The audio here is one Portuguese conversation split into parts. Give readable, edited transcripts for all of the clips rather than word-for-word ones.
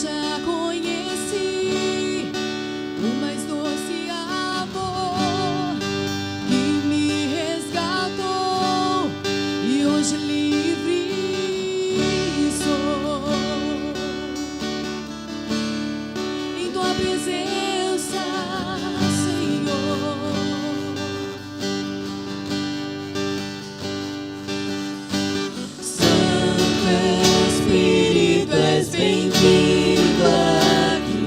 já conheci o mais doce amor que me resgatou e hoje livre sou. Em tua presença, Senhor, Santo Espírito, és bem-vindo aqui.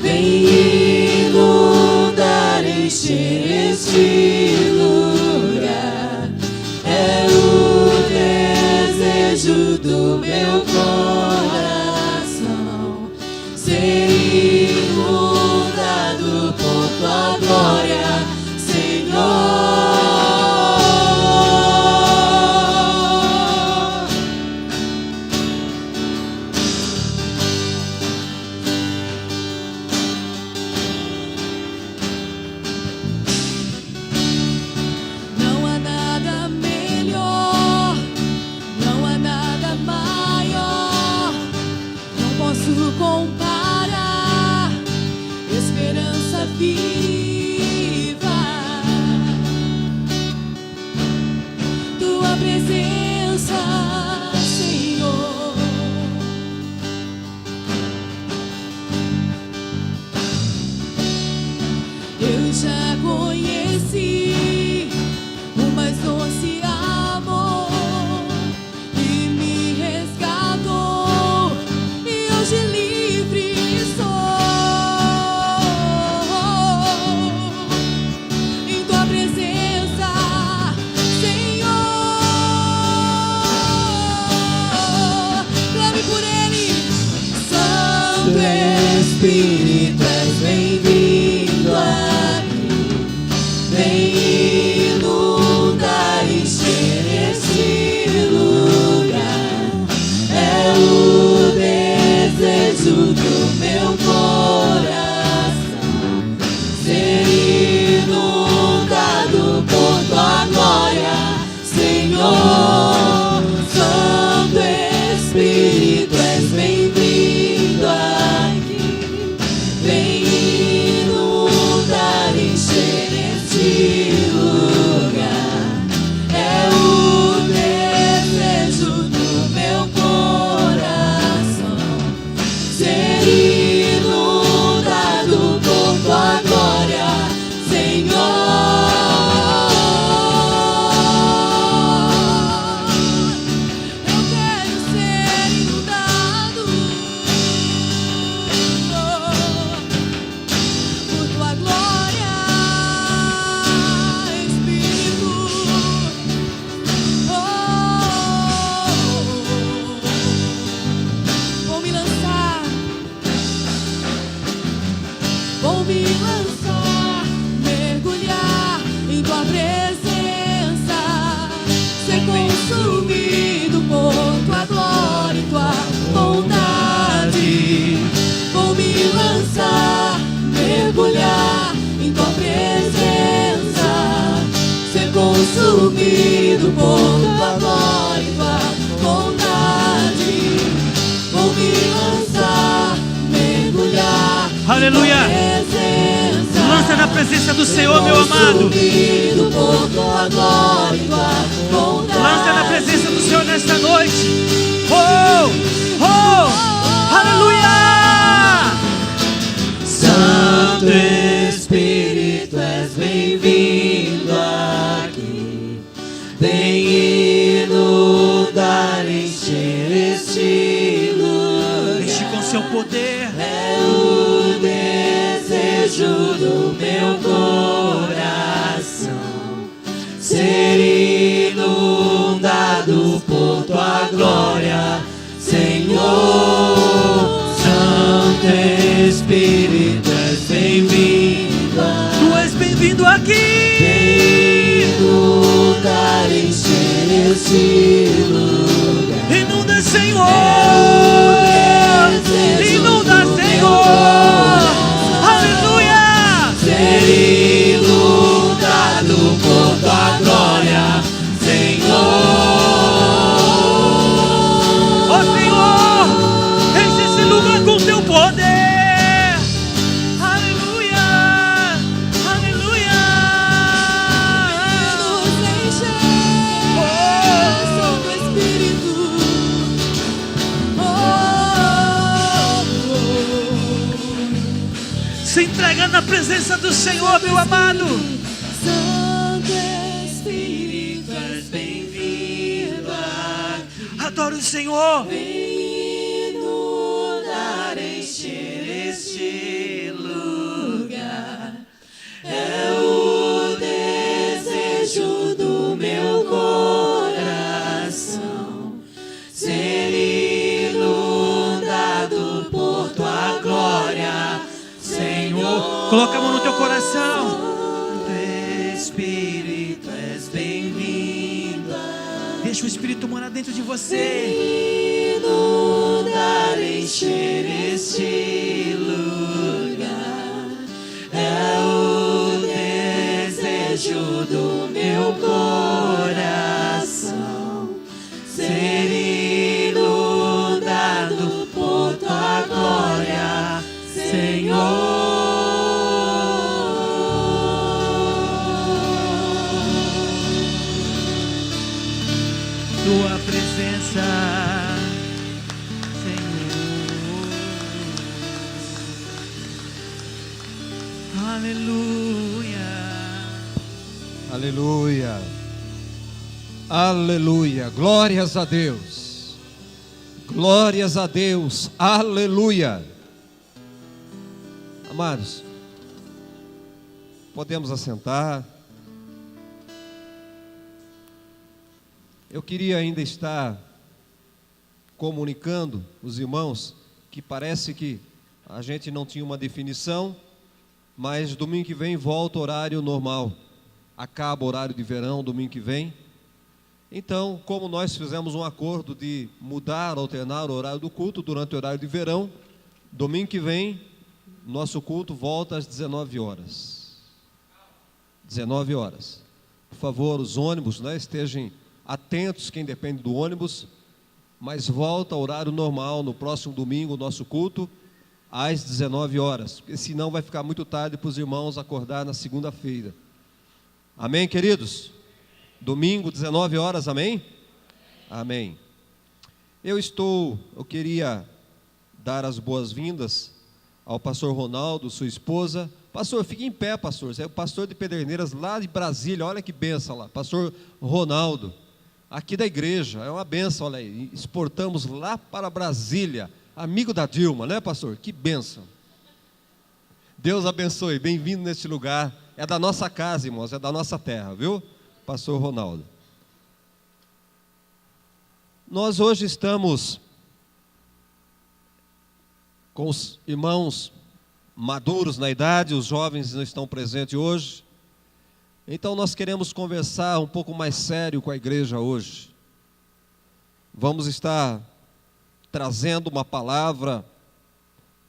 Vem inundar, encher este lugar. É o desejo do meu coração ser inundado por tua glória, Senhor. Não há nada melhor, não há nada maior, não posso comparar. Esperança viva, tua presença, Senhor. Eu já conheci o mais doce amor que me resgatou e hoje livre sou. Em tua presença, Senhor, clame por ele. Santo Espírito, és bem-vindo aqui. Vem inundar, encher este lugar. É o desejo do meu coração ser inundado por tua glória, Senhor. Santo Espírito, és bem-vindo aqui. Vem inundar, encher este lugar. É o desejo do meu coração ser inundado por tua glória, Senhor. Eu quero ser inundado por tua glória, Espírito. Vou me lançar, mergulhar em tua presença, ser consumido por tua glória e tua bondade. Vou me lançar, mergulhar em tua presença, ser consumido por tua glória e tua bondade. Vou me lançar, mergulhar. Aleluia. Lança na presença do Senhor, meu amado. Lança na presença do Senhor nesta noite. Oh, oh, aleluia. Santo Espírito, és bem-vindo aqui. Vem inundar, encher este lugar. Enche com seu poder. É o desejo do meu coração ser inundado por tua glória, Senhor. Santo Espírito, és bem-vindo. Tu és bem-vindo aqui. Vem inundar, encher este lugar. Inunda, Senhor. Inunda, Senhor. Aleluia. Ser inundado por tua glória, Senhor. Ó Senhor, enche esse lugar Se entrega na presença do Senhor, meu amado. Santo Espírito, és bem-vindo. Adora o Senhor. Vem inundar, encher este lugar. É o desejo do meu coração ser inundado por tua glória, Senhor. Coloca a mão no teu coração. Santo Espírito, és bem-vindo. Deixa o Espírito morar dentro de você. Inundar, encher este lugar. É o desejo do meu coração ser inundado por tua glória, Senhor. Tua presença, Senhor. Aleluia. Aleluia. Aleluia. Glórias a Deus. Glórias a Deus. Aleluia. Amados, podemos assentar. Eu queria ainda estar comunicando os irmãos que parece que a gente não tinha uma definição, mas domingo que vem volta o horário normal. Acaba o horário de verão domingo que vem. Então, como nós fizemos um acordo de mudar, alternar o horário do culto durante o horário de verão, domingo que vem, nosso culto volta às 19 horas. 19 horas. Por favor, os ônibus, estejam atentos, quem depende do ônibus, mas volta ao horário normal, no próximo domingo, o nosso culto, às 19 horas, porque senão vai ficar muito tarde para os irmãos acordar na segunda-feira. Amém, queridos? Domingo, 19 horas, amém? Amém. Eu queria dar as boas-vindas ao pastor Ronaldo, sua esposa. Pastor, fique em pé, pastor. Você é o pastor de Pederneiras, lá de Brasília, olha que benção lá. Pastor Ronaldo, aqui da igreja, é uma benção, olha aí. Exportamos lá para Brasília, amigo da Dilma, né, pastor? Que benção. Deus abençoe, bem-vindo neste lugar. É da nossa casa, irmãos, é da nossa terra, viu? Pastor Ronaldo. Nós hoje estamos com os irmãos maduros na idade, os jovens não estão presentes hoje. Então nós queremos conversar um pouco mais sério com a igreja hoje. Vamos estar trazendo uma palavra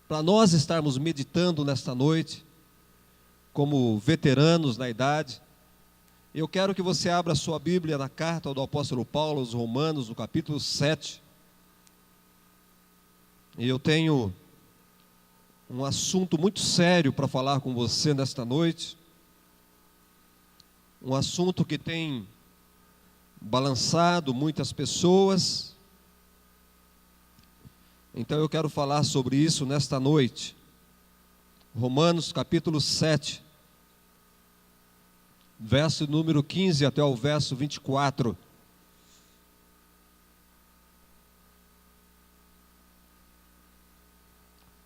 para nós estarmos meditando nesta noite, como veteranos na idade. Eu quero que você abra a sua Bíblia na carta do apóstolo Paulo aos Romanos, no capítulo 7. E eu tenho um assunto muito sério para falar com você nesta noite. Um assunto que tem balançado muitas pessoas. Então eu quero falar sobre isso nesta noite. Romanos capítulo 7, verso número 15 até o verso 24.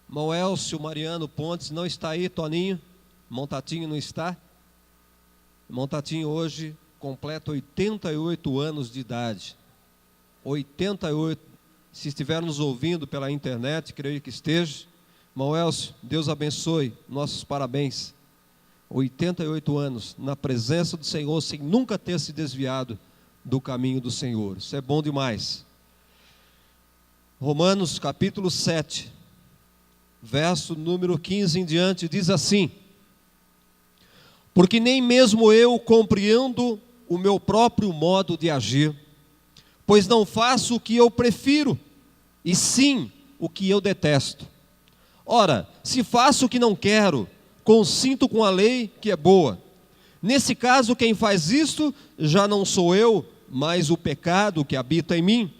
Irmão Elcio Mariano Pontes não está aí, Toninho. Montatinho não está. Montatinho hoje completa 88 anos de idade. 88. Se estiver nos ouvindo pela internet, creio que esteja. Irmão Elcio, Deus abençoe, nossos parabéns. 88 anos na presença do Senhor, sem nunca ter se desviado do caminho do Senhor. Isso é bom demais. Romanos capítulo 7, verso número 15 em diante, diz assim: porque nem mesmo eu compreendo o meu próprio modo de agir, pois não faço o que eu prefiro, e sim o que eu detesto. Ora, se faço o que não quero, consinto com a lei que é boa. Nesse caso, quem faz isto já não sou eu, mas o pecado que habita em mim.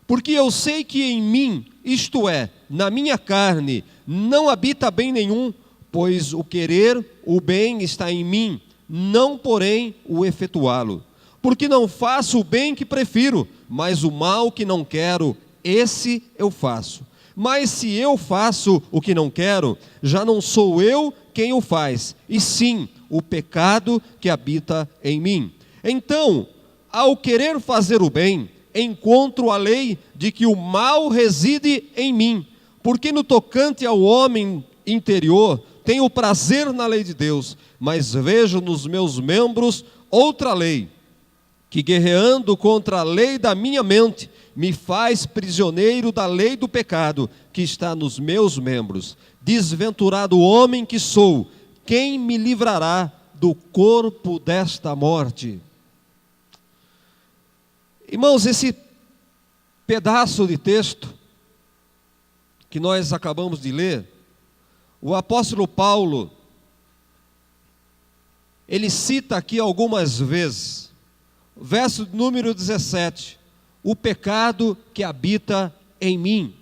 Porque eu sei que em mim, isto é, na minha carne, não habita bem nenhum, pois o querer o bem está em mim, não porém o efetuá-lo. Porque não faço o bem que prefiro, mas o mal que não quero, esse eu faço. Mas se eu faço o que não quero, já não sou eu quem o faz, e sim o pecado que habita em mim. Então, ao querer fazer o bem, encontro a lei de que o mal reside em mim, porque no tocante ao homem interior, tenho prazer na lei de Deus, mas vejo nos meus membros outra lei, que guerreando contra a lei da minha mente, me faz prisioneiro da lei do pecado que está nos meus membros. Desventurado homem que sou, quem me livrará do corpo desta morte? Irmãos, esse pedaço de texto que nós acabamos de ler, o apóstolo Paulo, ele cita aqui algumas vezes, verso número 17, o pecado que habita em mim.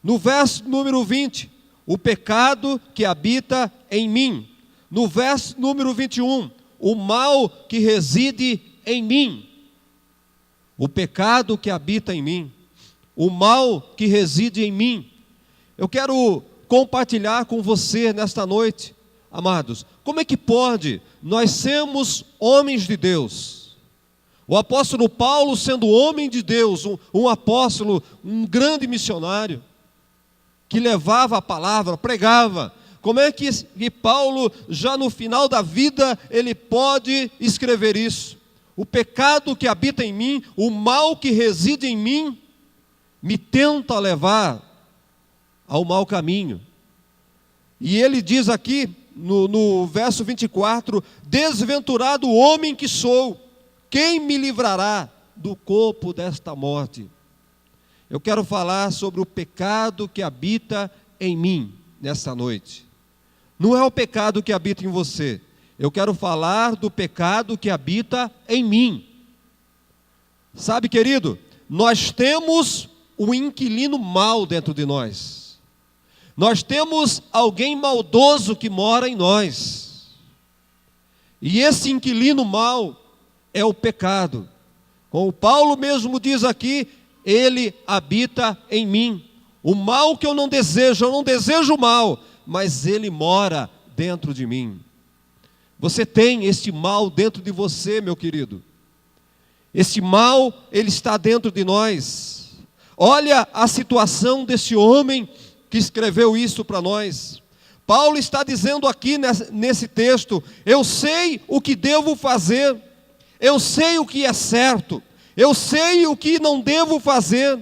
No verso número 20, o pecado que habita em mim. No verso número 21, o mal que reside em mim. O pecado que habita em mim. O mal que reside em mim. Eu quero compartilhar com você nesta noite, amados, como é que pode nós sermos homens de Deus? O apóstolo Paulo, sendo homem de Deus, um apóstolo, um grande missionário, que levava a palavra, pregava. Como é que Paulo, já no final da vida, ele pode escrever isso? O pecado que habita em mim, o mal que reside em mim, me tenta levar ao mau caminho. E ele diz aqui, no verso 24, desventurado homem que sou, quem me livrará do corpo desta morte? Eu quero falar sobre o pecado que habita em mim nessa noite. Não é o pecado que habita em você. Eu quero falar do pecado que habita em mim. Sabe, querido, nós temos um inquilino mau dentro de nós. Nós temos alguém maldoso que mora em nós. E esse inquilino mau é o pecado. Como Paulo mesmo diz aqui, ele habita em mim. O mal que eu não desejo o mal, mas ele mora dentro de mim. Você tem este mal dentro de você, meu querido. Este mal, ele está dentro de nós. Olha a situação desse homem que escreveu isso para nós. Paulo está dizendo aqui nesse texto, eu sei o que devo fazer, eu sei o que é certo, eu sei o que não devo fazer,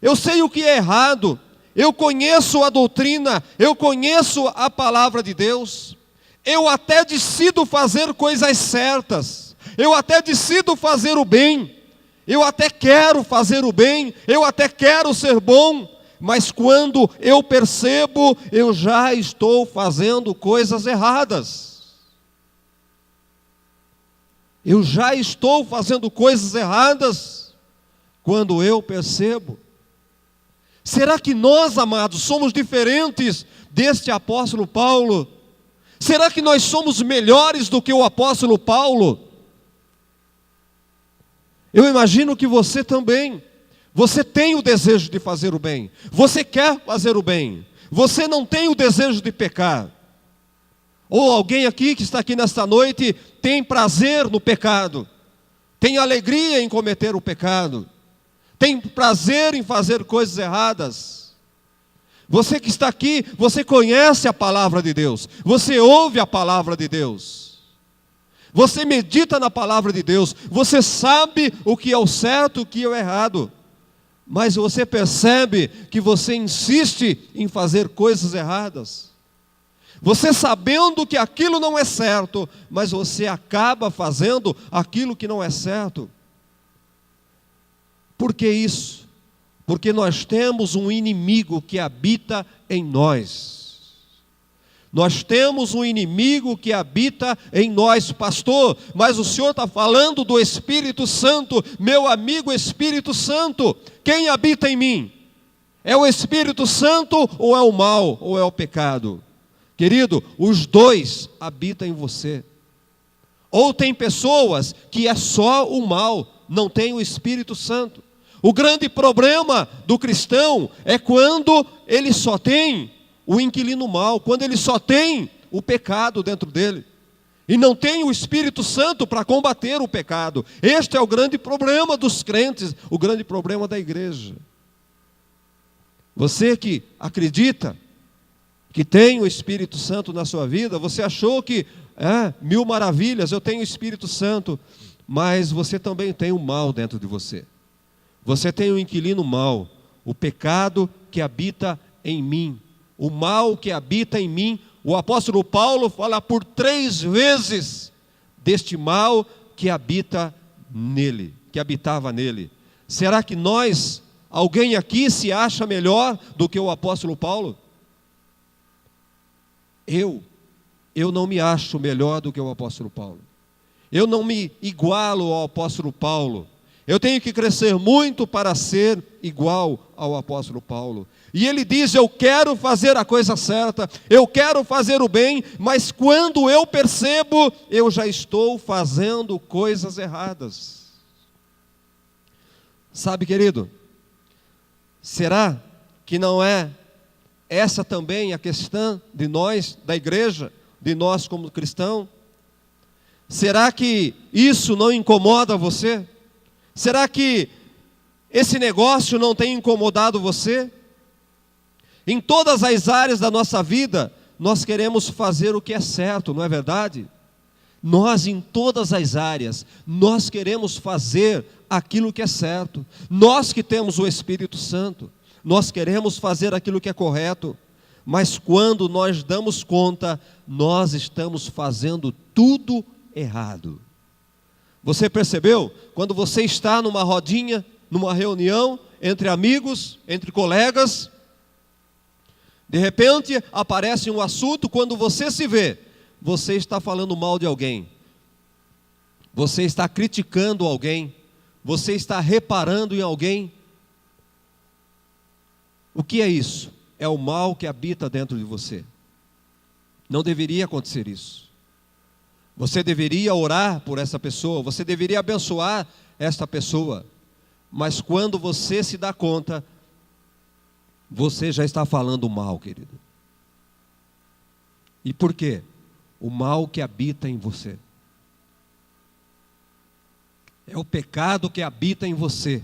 eu sei o que é errado, eu conheço a doutrina, eu conheço a palavra de Deus, eu até decido fazer coisas certas, eu até decido fazer o bem, eu até quero fazer o bem, eu até quero ser bom, mas quando eu percebo, eu já estou fazendo coisas erradas. Eu já estou fazendo coisas erradas quando eu percebo. Será que nós, amados, somos diferentes deste apóstolo Paulo? Será que nós somos melhores do que o apóstolo Paulo? Eu imagino que você também. Você tem o desejo de fazer o bem. Você quer fazer o bem. Você não tem o desejo de pecar. Ou alguém aqui que está aqui nesta noite tem prazer no pecado. Tem alegria em cometer o pecado. Tem prazer em fazer coisas erradas. Você que está aqui, você conhece a palavra de Deus. Você ouve a palavra de Deus. Você medita na palavra de Deus. Você sabe o que é o certo e o que é o errado. Mas você percebe que você insiste em fazer coisas erradas. Você sabendo que aquilo não é certo, mas você acaba fazendo aquilo que não é certo. Por que isso? Porque nós temos um inimigo que habita em nós. Nós temos um inimigo que habita em nós, pastor, mas o senhor está falando do Espírito Santo, meu amigo Espírito Santo, quem habita em mim? É o Espírito Santo ou é o mal, ou é o pecado? Querido, os dois habitam em você. Ou tem pessoas que é só o mal, não tem o Espírito Santo. O grande problema do cristão é quando ele só tem o inquilino mau, quando ele só tem o pecado dentro dele. E não tem o Espírito Santo para combater o pecado. Este é o grande problema dos crentes, o grande problema da igreja. Você que acredita que tem o Espírito Santo na sua vida, você achou que, mil maravilhas, eu tenho o Espírito Santo, mas você também tem o mal dentro de você. Você tem o inquilino mau, o pecado que habita em mim, o mal que habita em mim. O apóstolo Paulo fala por 3 vezes deste mal que habita nele, que habitava nele. Será que alguém aqui se acha melhor do que o apóstolo Paulo? Eu não me acho melhor do que o apóstolo Paulo. Eu não me igualo ao apóstolo Paulo. Eu tenho que crescer muito para ser igual ao apóstolo Paulo. E ele diz: eu quero fazer a coisa certa, eu quero fazer o bem, mas quando eu percebo, eu já estou fazendo coisas erradas. Sabe, querido, será que não é essa também a questão de nós, da igreja, de nós como cristãos? Será que isso não incomoda você? Será que esse negócio não tem incomodado você? Em todas as áreas da nossa vida, nós queremos fazer o que é certo, não é verdade? Nós, em todas as áreas, nós queremos fazer aquilo que é certo. Nós que temos o Espírito Santo, nós queremos fazer aquilo que é correto. Mas quando nós damos conta, nós estamos fazendo tudo errado. Você percebeu? Quando você está numa rodinha, numa reunião, entre amigos, entre colegas, de repente aparece um assunto, quando você se vê, você está falando mal de alguém, você está criticando alguém, você está reparando em alguém. O que é isso? É o mal que habita dentro de você. Não deveria acontecer isso. Você deveria orar por essa pessoa, você deveria abençoar esta pessoa, mas quando você se dá conta, você já está falando mal, querido. E por quê? O mal que habita em você. É o pecado que habita em você.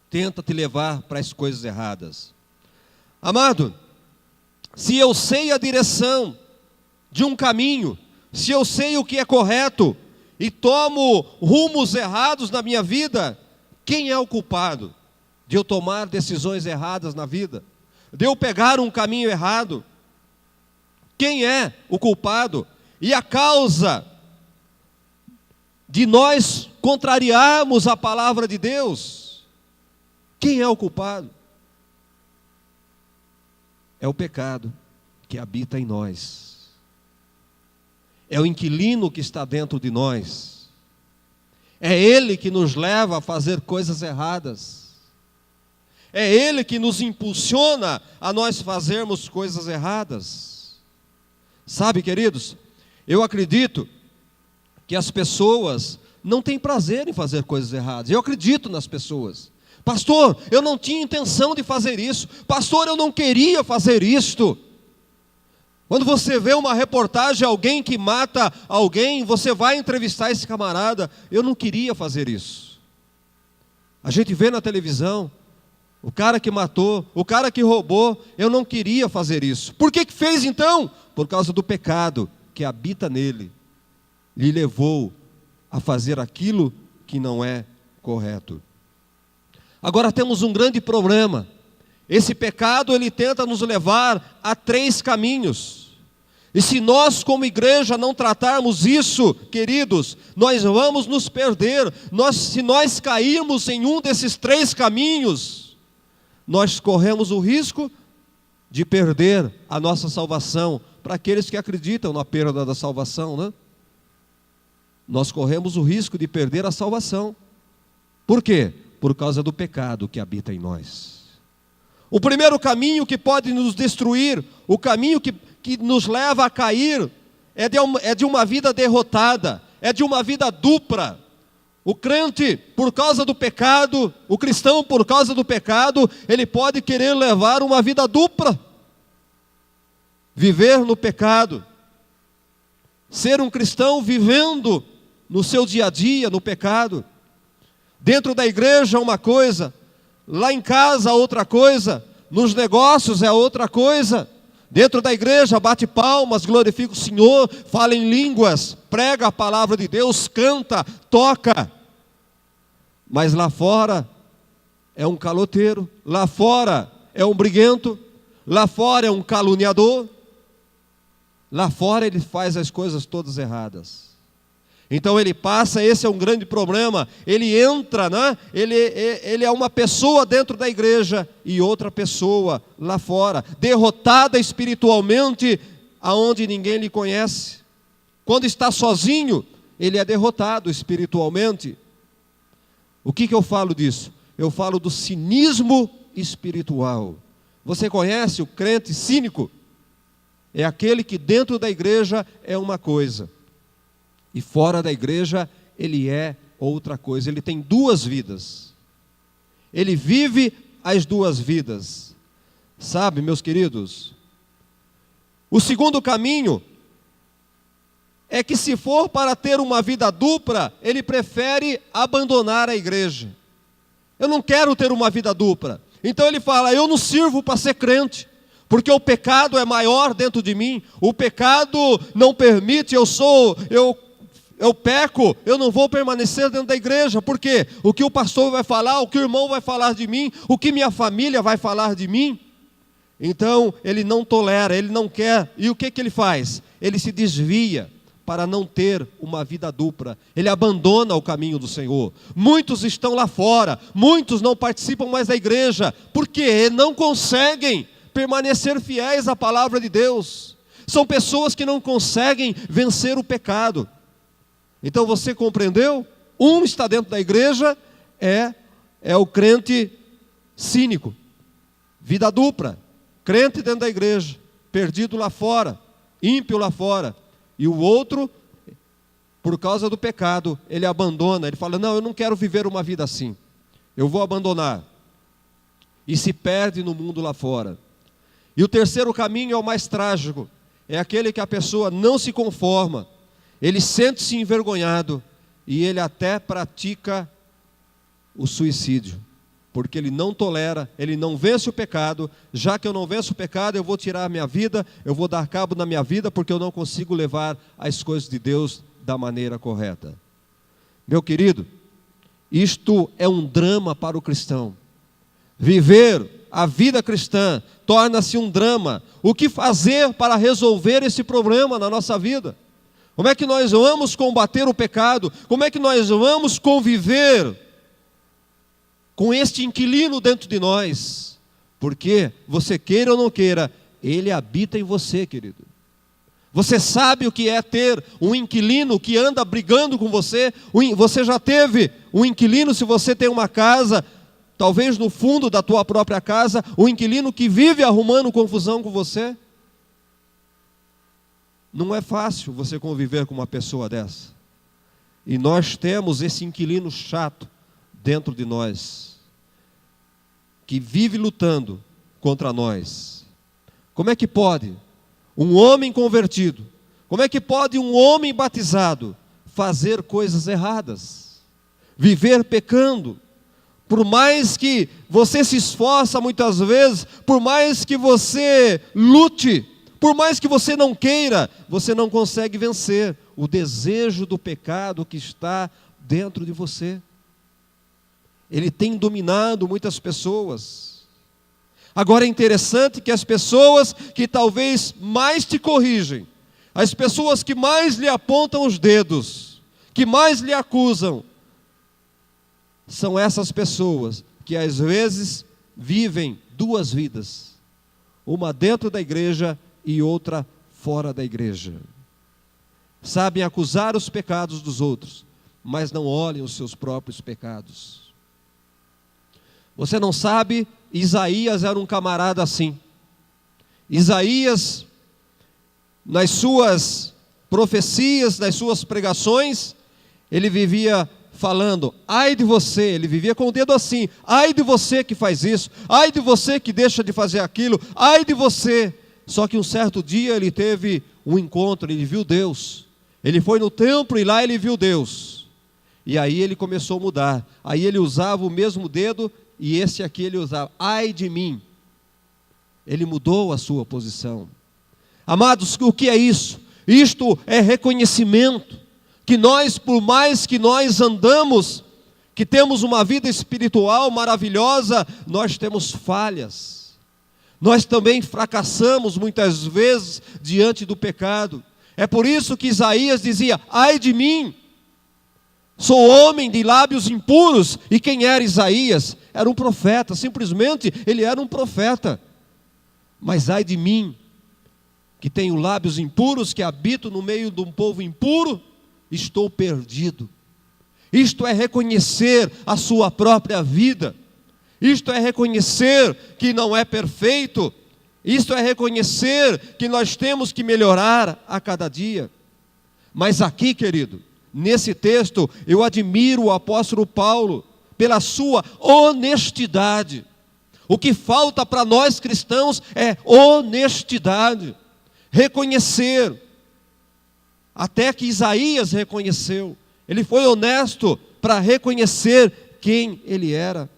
Tenta te levar para as coisas erradas. Amado, se eu sei a direção de um caminho, se eu sei o que é correto e tomo rumos errados na minha vida, quem é o culpado de eu tomar decisões erradas na vida? De eu pegar um caminho errado? Quem é o culpado? E a causa de nós contrariarmos a palavra de Deus, quem é o culpado? É o pecado que habita em nós. É o inquilino que está dentro de nós. É ele que nos leva a fazer coisas erradas. É ele que nos impulsiona a nós fazermos coisas erradas. Sabe, queridos, eu acredito que as pessoas não têm prazer em fazer coisas erradas. Eu acredito nas pessoas. Pastor, eu não tinha intenção de fazer isso. Pastor, eu não queria fazer isto. Quando você vê uma reportagem, alguém que mata alguém, você vai entrevistar esse camarada. Eu não queria fazer isso. A gente vê na televisão, o cara que matou, o cara que roubou, eu não queria fazer isso. Por que fez então? Por causa do pecado que habita nele. Lhe levou a fazer aquilo que não é correto. Agora temos um grande problema. Esse pecado, ele tenta nos levar a 3 caminhos. E se nós como igreja não tratarmos isso, queridos, nós vamos nos perder. Se nós cairmos em um desses 3 caminhos, nós corremos o risco de perder a nossa salvação. Para aqueles que acreditam na perda da salvação, né? Nós corremos o risco de perder a salvação. Por quê? Por causa do pecado que habita em nós. O primeiro caminho que pode nos destruir, o caminho que nos leva a cair é de uma vida derrotada, é de uma vida dupla. O crente, por causa do pecado, o cristão, por causa do pecado, ele pode querer levar uma vida dupla. Viver no pecado. Ser um cristão vivendo no seu dia a dia, no pecado. Dentro da igreja uma coisa, lá em casa outra coisa, nos negócios é outra coisa. Dentro da igreja bate palmas, glorifica o Senhor, fala em línguas, prega a palavra de Deus, canta, toca. Mas lá fora é um caloteiro, lá fora é um briguento, lá fora é um caluniador, lá fora ele faz as coisas todas erradas. Então ele passa, esse é um grande problema, ele entra, né? Ele é uma pessoa dentro da igreja e outra pessoa lá fora, derrotada espiritualmente, aonde ninguém lhe conhece. Quando está sozinho, ele é derrotado espiritualmente. O que eu falo disso? Eu falo do cinismo espiritual. Você conhece o crente cínico? É aquele que dentro da igreja é uma coisa, e fora da igreja ele é outra coisa. Ele tem duas vidas. Ele vive as duas vidas. Sabe, meus queridos? O segundo caminho é que, se for para ter uma vida dupla, ele prefere abandonar a igreja. Eu não quero ter uma vida dupla. Então ele fala: eu não sirvo para ser crente, porque o pecado é maior dentro de mim. O pecado não permite, eu peco, eu não vou permanecer dentro da igreja. Por quê? O que o pastor vai falar, o que o irmão vai falar de mim, o que minha família vai falar de mim. Então ele não tolera, ele não quer. E o que ele faz? Ele se desvia para não ter uma vida dupla. Ele abandona o caminho do Senhor. Muitos estão lá fora, muitos não participam mais da igreja, porque não conseguem permanecer fiéis à palavra de Deus. São pessoas que não conseguem vencer o pecado. Então você compreendeu? Um está dentro da igreja, é o crente cínico, vida dupla, crente dentro da igreja, perdido lá fora, ímpio lá fora. E o outro, por causa do pecado, ele abandona, ele fala: não, eu não quero viver uma vida assim, eu vou abandonar. E se perde no mundo lá fora. E o terceiro caminho é o mais trágico, é aquele que a pessoa não se conforma, ele sente-se envergonhado e ele até pratica o suicídio, porque ele não tolera, ele não vence o pecado. Já que eu não venço o pecado, eu vou tirar a minha vida, eu vou dar cabo na minha vida, porque eu não consigo levar as coisas de Deus da maneira correta. Meu querido, isto é um drama para o cristão. Viver a vida cristã torna-se um drama. O que fazer para resolver esse problema na nossa vida? Como é que nós vamos combater o pecado? Como é que nós vamos conviver com este inquilino dentro de nós? Porque, você queira ou não queira, ele habita em você, querido. Você sabe o que é ter um inquilino que anda brigando com você? Você já teve um inquilino, se você tem uma casa, talvez no fundo da tua própria casa, um inquilino que vive arrumando confusão com você? Não é fácil você conviver com uma pessoa dessa. E nós temos esse inquilino chato dentro de nós, que vive lutando contra nós. Como é que pode um homem convertido, como é que pode um homem batizado fazer coisas erradas, viver pecando? Por mais que você se esforça muitas vezes, por mais que você lute, por mais que você não queira, você não consegue vencer o desejo do pecado que está dentro de você. Ele tem dominado muitas pessoas. Agora é interessante que as pessoas que talvez mais te corrigem, as pessoas que mais lhe apontam os dedos, que mais lhe acusam, são essas pessoas que às vezes vivem duas vidas, uma dentro da igreja e outra fora da igreja. Sabem acusar os pecados dos outros, mas não olhem os seus próprios pecados. Você não sabe, Isaías era um camarada assim. Isaías, nas suas profecias, nas suas pregações, ele vivia falando: ai de você, ele vivia com o dedo assim, ai de você que faz isso, ai de você que deixa de fazer aquilo, ai de você. Só que um certo dia ele teve um encontro, ele viu Deus, ele foi no templo e lá ele viu Deus, e aí ele começou a mudar, aí ele usava o mesmo dedo, e esse aqui ele usava, ai de mim, ele mudou a sua posição. Amados, o que é isso? Isto é reconhecimento, que nós, por mais que nós andamos, que temos uma vida espiritual maravilhosa, nós temos falhas. Nós também fracassamos muitas vezes diante do pecado. É por isso que Isaías dizia: ai de mim, sou homem de lábios impuros. E quem era Isaías? Era um profeta, simplesmente ele era um profeta. Mas ai de mim, que tenho lábios impuros, que habito no meio de um povo impuro, estou perdido. Isto é reconhecer a sua própria vida. Isto é reconhecer que não é perfeito. Isto é reconhecer que nós temos que melhorar a cada dia. Mas aqui, querido, nesse texto, eu admiro o apóstolo Paulo pela sua honestidade. O que falta para nós cristãos é honestidade. Reconhecer. Até que Isaías reconheceu. Ele foi honesto para reconhecer quem ele era.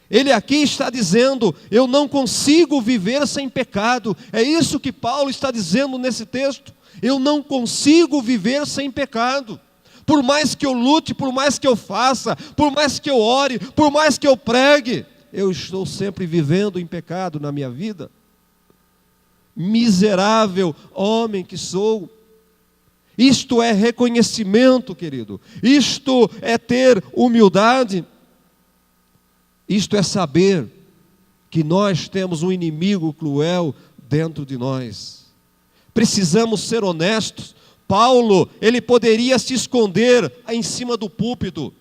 Ele aqui está dizendo: eu não consigo viver sem pecado. É isso que Paulo está dizendo nesse texto. Eu não consigo viver sem pecado. Por mais que eu lute, por mais que eu faça, por mais que eu ore, por mais que eu pregue, eu estou sempre vivendo em pecado na minha vida. Miserável homem que sou. Isto é reconhecimento, querido. Isto é ter humildade. Isto é saber que nós temos um inimigo cruel dentro de nós. Precisamos ser honestos. Paulo, ele poderia se esconder em cima do púlpito.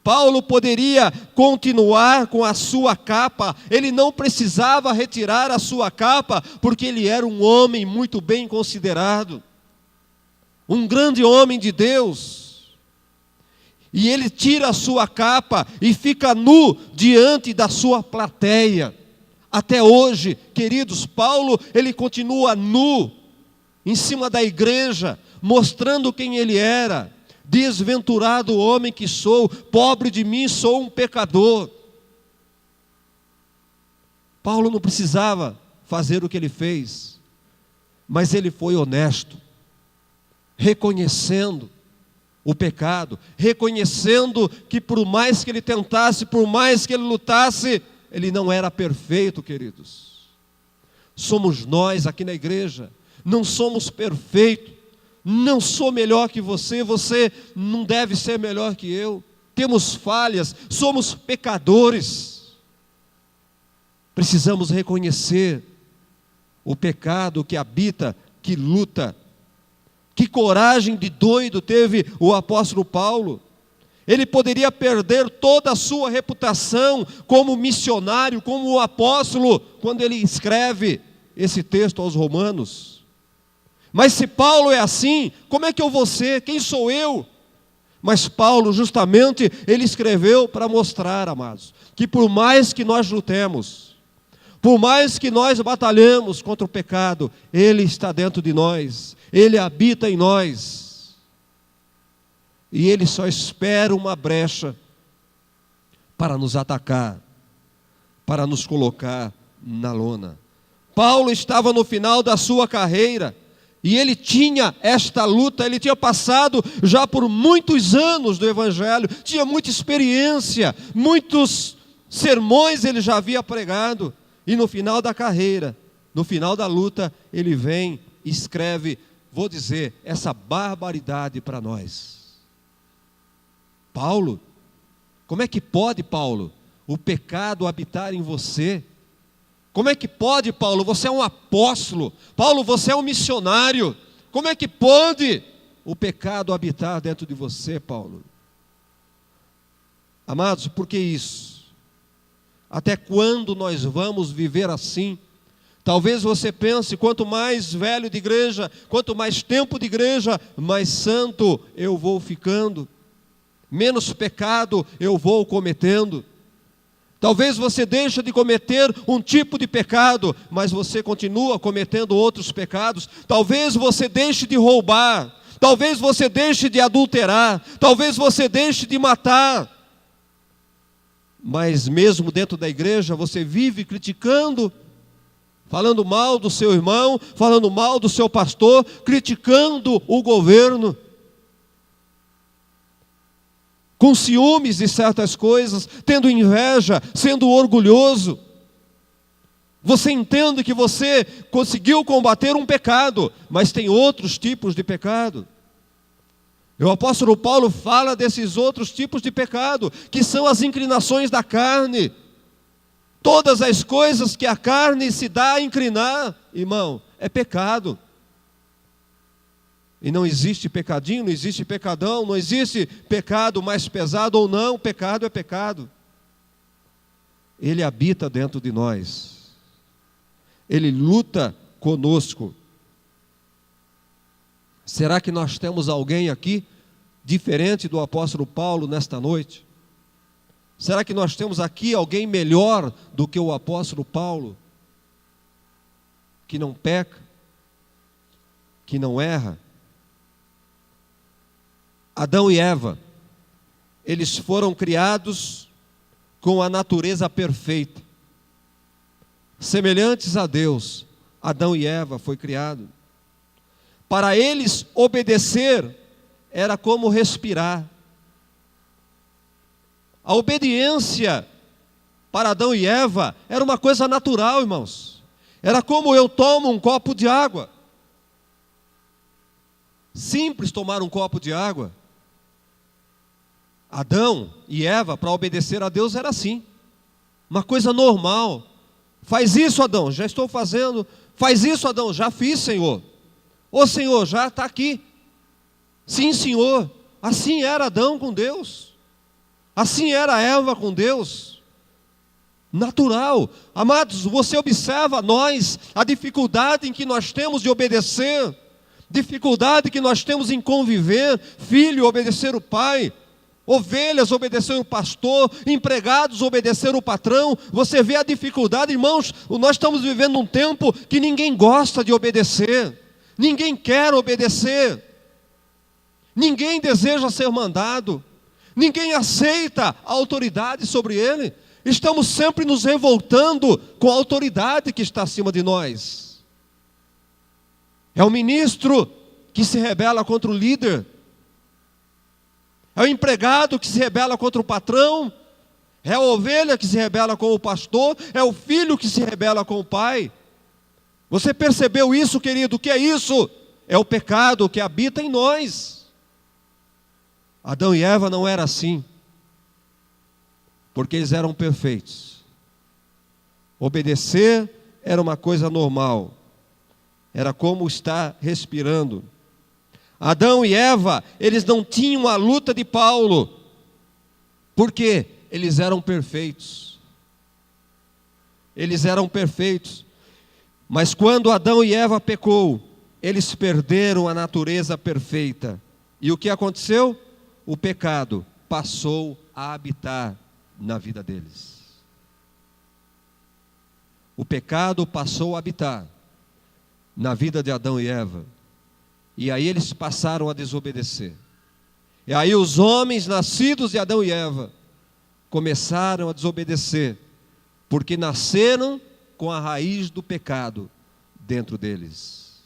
Paulo poderia continuar com a sua capa. Ele não precisava retirar a sua capa, porque ele era um homem muito bem considerado. Um grande homem de Deus. E ele tira a sua capa e fica nu diante da sua plateia. Até hoje, queridos, Paulo, ele continua nu, em cima da igreja, mostrando quem ele era. Desventurado homem que sou, pobre de mim, sou um pecador. Paulo não precisava fazer o que ele fez, mas ele foi honesto, reconhecendo o pecado, reconhecendo que por mais que ele tentasse, por mais que ele lutasse, ele não era perfeito, queridos. Somos nós aqui na igreja, não somos perfeitos. Não sou melhor que você, você não deve ser melhor que eu. Temos falhas, somos pecadores. Precisamos reconhecer o pecado que habita, que luta. Que coragem de doido teve o apóstolo Paulo. Ele poderia perder toda a sua reputação como missionário, como apóstolo, quando ele escreve esse texto aos Romanos. Mas se Paulo é assim, como é que eu vou ser? Quem sou eu? Mas Paulo, justamente, ele escreveu para mostrar, amados, que por mais que nós lutemos, por mais que nós batalhamos contra o pecado, ele está dentro de nós, ele habita em nós. E ele só espera uma brecha para nos atacar, para nos colocar na lona. Paulo estava no final da sua carreira, e ele tinha esta luta, ele tinha passado já por muitos anos do Evangelho, tinha muita experiência, muitos sermões ele já havia pregado, e no final da carreira, no final da luta, ele vem e escreve, vou dizer, essa barbaridade para nós. Paulo, como é que pode, Paulo, o pecado habitar em você? Como é que pode, Paulo? Você é um apóstolo. Paulo, você é um missionário. Como é que pode o pecado habitar dentro de você, Paulo? Amados, por que isso? Até quando nós vamos viver assim? Talvez você pense, quanto mais velho de igreja, quanto mais tempo de igreja, mais santo eu vou ficando, menos pecado eu vou cometendo. Talvez você deixe de cometer um tipo de pecado, mas você continua cometendo outros pecados. Talvez você deixe de roubar, talvez você deixe de adulterar, talvez você deixe de matar. Mas mesmo dentro da igreja você vive criticando, falando mal do seu irmão, falando mal do seu pastor, criticando o governo, com ciúmes de certas coisas, tendo inveja, sendo orgulhoso. Você entende que você conseguiu combater um pecado, mas tem outros tipos de pecado. O apóstolo Paulo fala desses outros tipos de pecado, que são as inclinações da carne. Todas as coisas que a carne se dá a inclinar, irmão, é pecado. E não existe pecadinho, não existe pecadão, não existe pecado mais pesado ou não, pecado é pecado. Ele habita dentro de nós. Ele luta conosco. Será que nós temos alguém aqui diferente do apóstolo Paulo nesta noite? Será que nós temos aqui alguém melhor do que o apóstolo Paulo? Que não peca, que não erra? Adão e Eva, eles foram criados com a natureza perfeita. Semelhantes a Deus, Adão e Eva foi criado. Para eles, obedecer era como respirar. A obediência para Adão e Eva era uma coisa natural, irmãos. Era como eu tomo um copo de água. Simples tomar um copo de água. Adão e Eva, para obedecer a Deus, era assim. Uma coisa normal. Faz isso, Adão, já estou fazendo. Faz isso, Adão, já fiz, Senhor. Ô Senhor, já está aqui. Sim, Senhor. Assim era Adão com Deus. Assim era Eva com Deus. Natural. Amados, você observa nós, a dificuldade em que nós temos de obedecer, dificuldade que nós temos em conviver, filho obedecer o pai, ovelhas obedecer o pastor, empregados obedecer o patrão. Você vê a dificuldade, irmãos. Nós estamos vivendo um tempo que ninguém gosta de obedecer, ninguém quer obedecer, ninguém deseja ser mandado, ninguém aceita a autoridade sobre ele. Estamos sempre nos revoltando com a autoridade que está acima de nós. É o ministro que se rebela contra o líder, é o empregado que se rebela contra o patrão, é a ovelha que se rebela com o pastor, é o filho que se rebela com o pai. Você percebeu isso, querido? O que é isso? É o pecado que habita em nós. Adão e Eva não era assim, porque eles eram perfeitos. Obedecer era uma coisa normal, era como estar respirando. Adão e Eva, eles não tinham a luta de Paulo, porque eles eram perfeitos. Eles eram perfeitos. Mas quando Adão e Eva pecou, eles perderam a natureza perfeita. E o que aconteceu? O pecado passou a habitar na vida deles. O pecado passou a habitar na vida de Adão e Eva. E aí eles passaram a desobedecer. E aí os homens nascidos de Adão e Eva começaram a desobedecer, porque nasceram com a raiz do pecado dentro deles.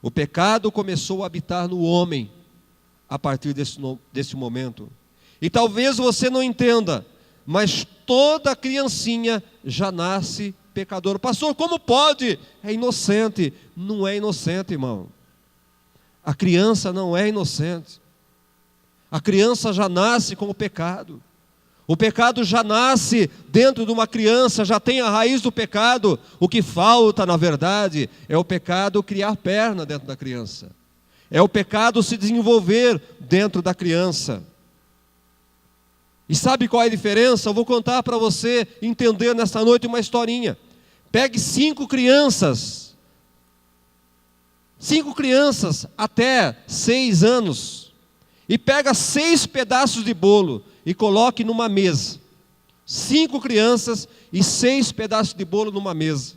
O pecado começou a habitar no homem a partir desse momento. E talvez você não entenda, mas toda criancinha já nasce pecador. Pastor, como pode? É inocente. Não é inocente, irmão. A criança não é inocente. A criança já nasce com o pecado. O pecado já nasce dentro de uma criança, já tem a raiz do pecado. O que falta, na verdade, é o pecado criar perna dentro da criança. É o pecado se desenvolver dentro da criança. E sabe qual é a diferença? Eu vou contar para você entender nesta noite uma historinha. Pegue 5 crianças até 6 anos, e pega 6 pedaços de bolo e coloque numa mesa. 5 crianças e 6 pedaços de bolo numa mesa.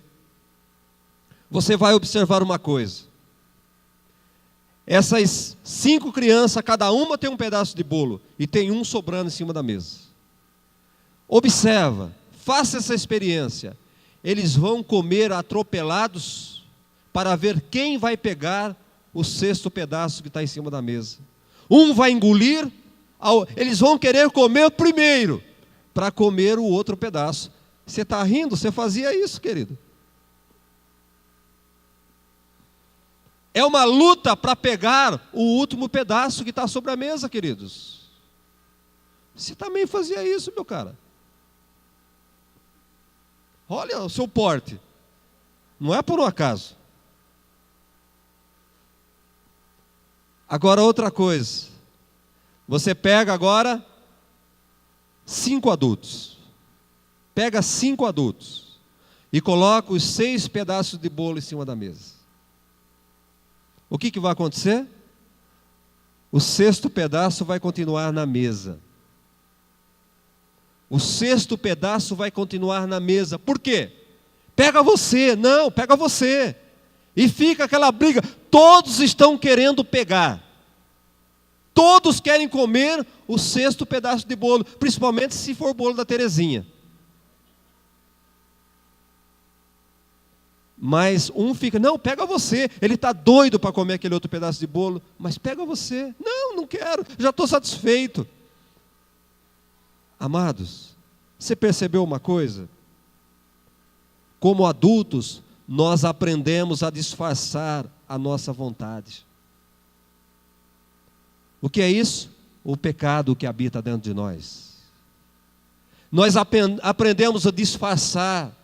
Você vai observar uma coisa. Essas 5 crianças, cada uma tem um pedaço de bolo e tem um sobrando em cima da mesa. Observa, faça essa experiência. Eles vão comer atropelados para ver quem vai pegar o 6º pedaço que está em cima da mesa. Um vai engolir, eles vão querer comer o primeiro, para comer o outro pedaço. Você está rindo? Você fazia isso, querido? É uma luta para pegar o último pedaço que está sobre a mesa, queridos. Você também fazia isso, meu cara. Olha o seu porte. Não é por um acaso. Agora outra coisa. Você pega agora 5 adultos. Pega 5 adultos e coloca os 6 pedaços de bolo em cima da mesa. O que vai acontecer? O 6º pedaço vai continuar na mesa. O 6º pedaço vai continuar na mesa. Por quê? Pega você. Não, pega você. E fica aquela briga. Todos estão querendo pegar. Todos querem comer o 6º pedaço de bolo. Principalmente se for o bolo da Terezinha. Mas um fica, não, pega você. Ele está doido para comer aquele outro pedaço de bolo. Mas pega você. Não, não quero, já estou satisfeito. Amados, você percebeu uma coisa? Como adultos, nós aprendemos a disfarçar a nossa vontade. O que é isso? O pecado que habita dentro de nós. Nós aprendemos a disfarçar.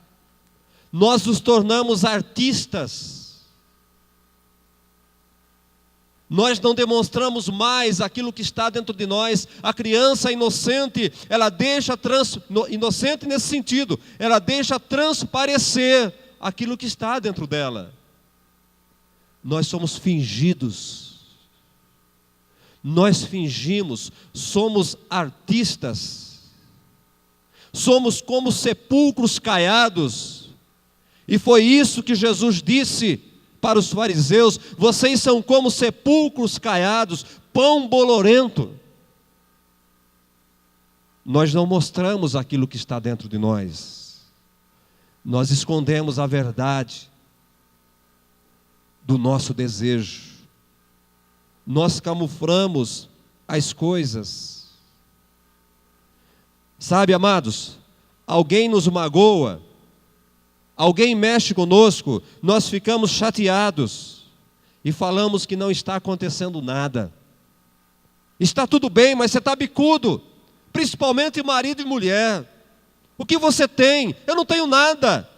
Nós nos tornamos artistas. Nós não demonstramos mais aquilo que está dentro de nós. A criança inocente, ela deixa inocente nesse sentido, ela deixa transparecer aquilo que está dentro dela. Nós somos fingidos. Nós fingimos, somos artistas. Somos como sepulcros caiados. E foi isso que Jesus disse para os fariseus: vocês são como sepulcros caiados, pão bolorento. Nós não mostramos aquilo que está dentro de nós. Nós escondemos a verdade do nosso desejo. Nós camuflamos as coisas. Sabe, amados, alguém nos magoa, alguém mexe conosco, nós ficamos chateados e falamos que não está acontecendo nada. Está tudo bem, mas você está bicudo, principalmente marido e mulher. O que você tem? Eu não tenho nada.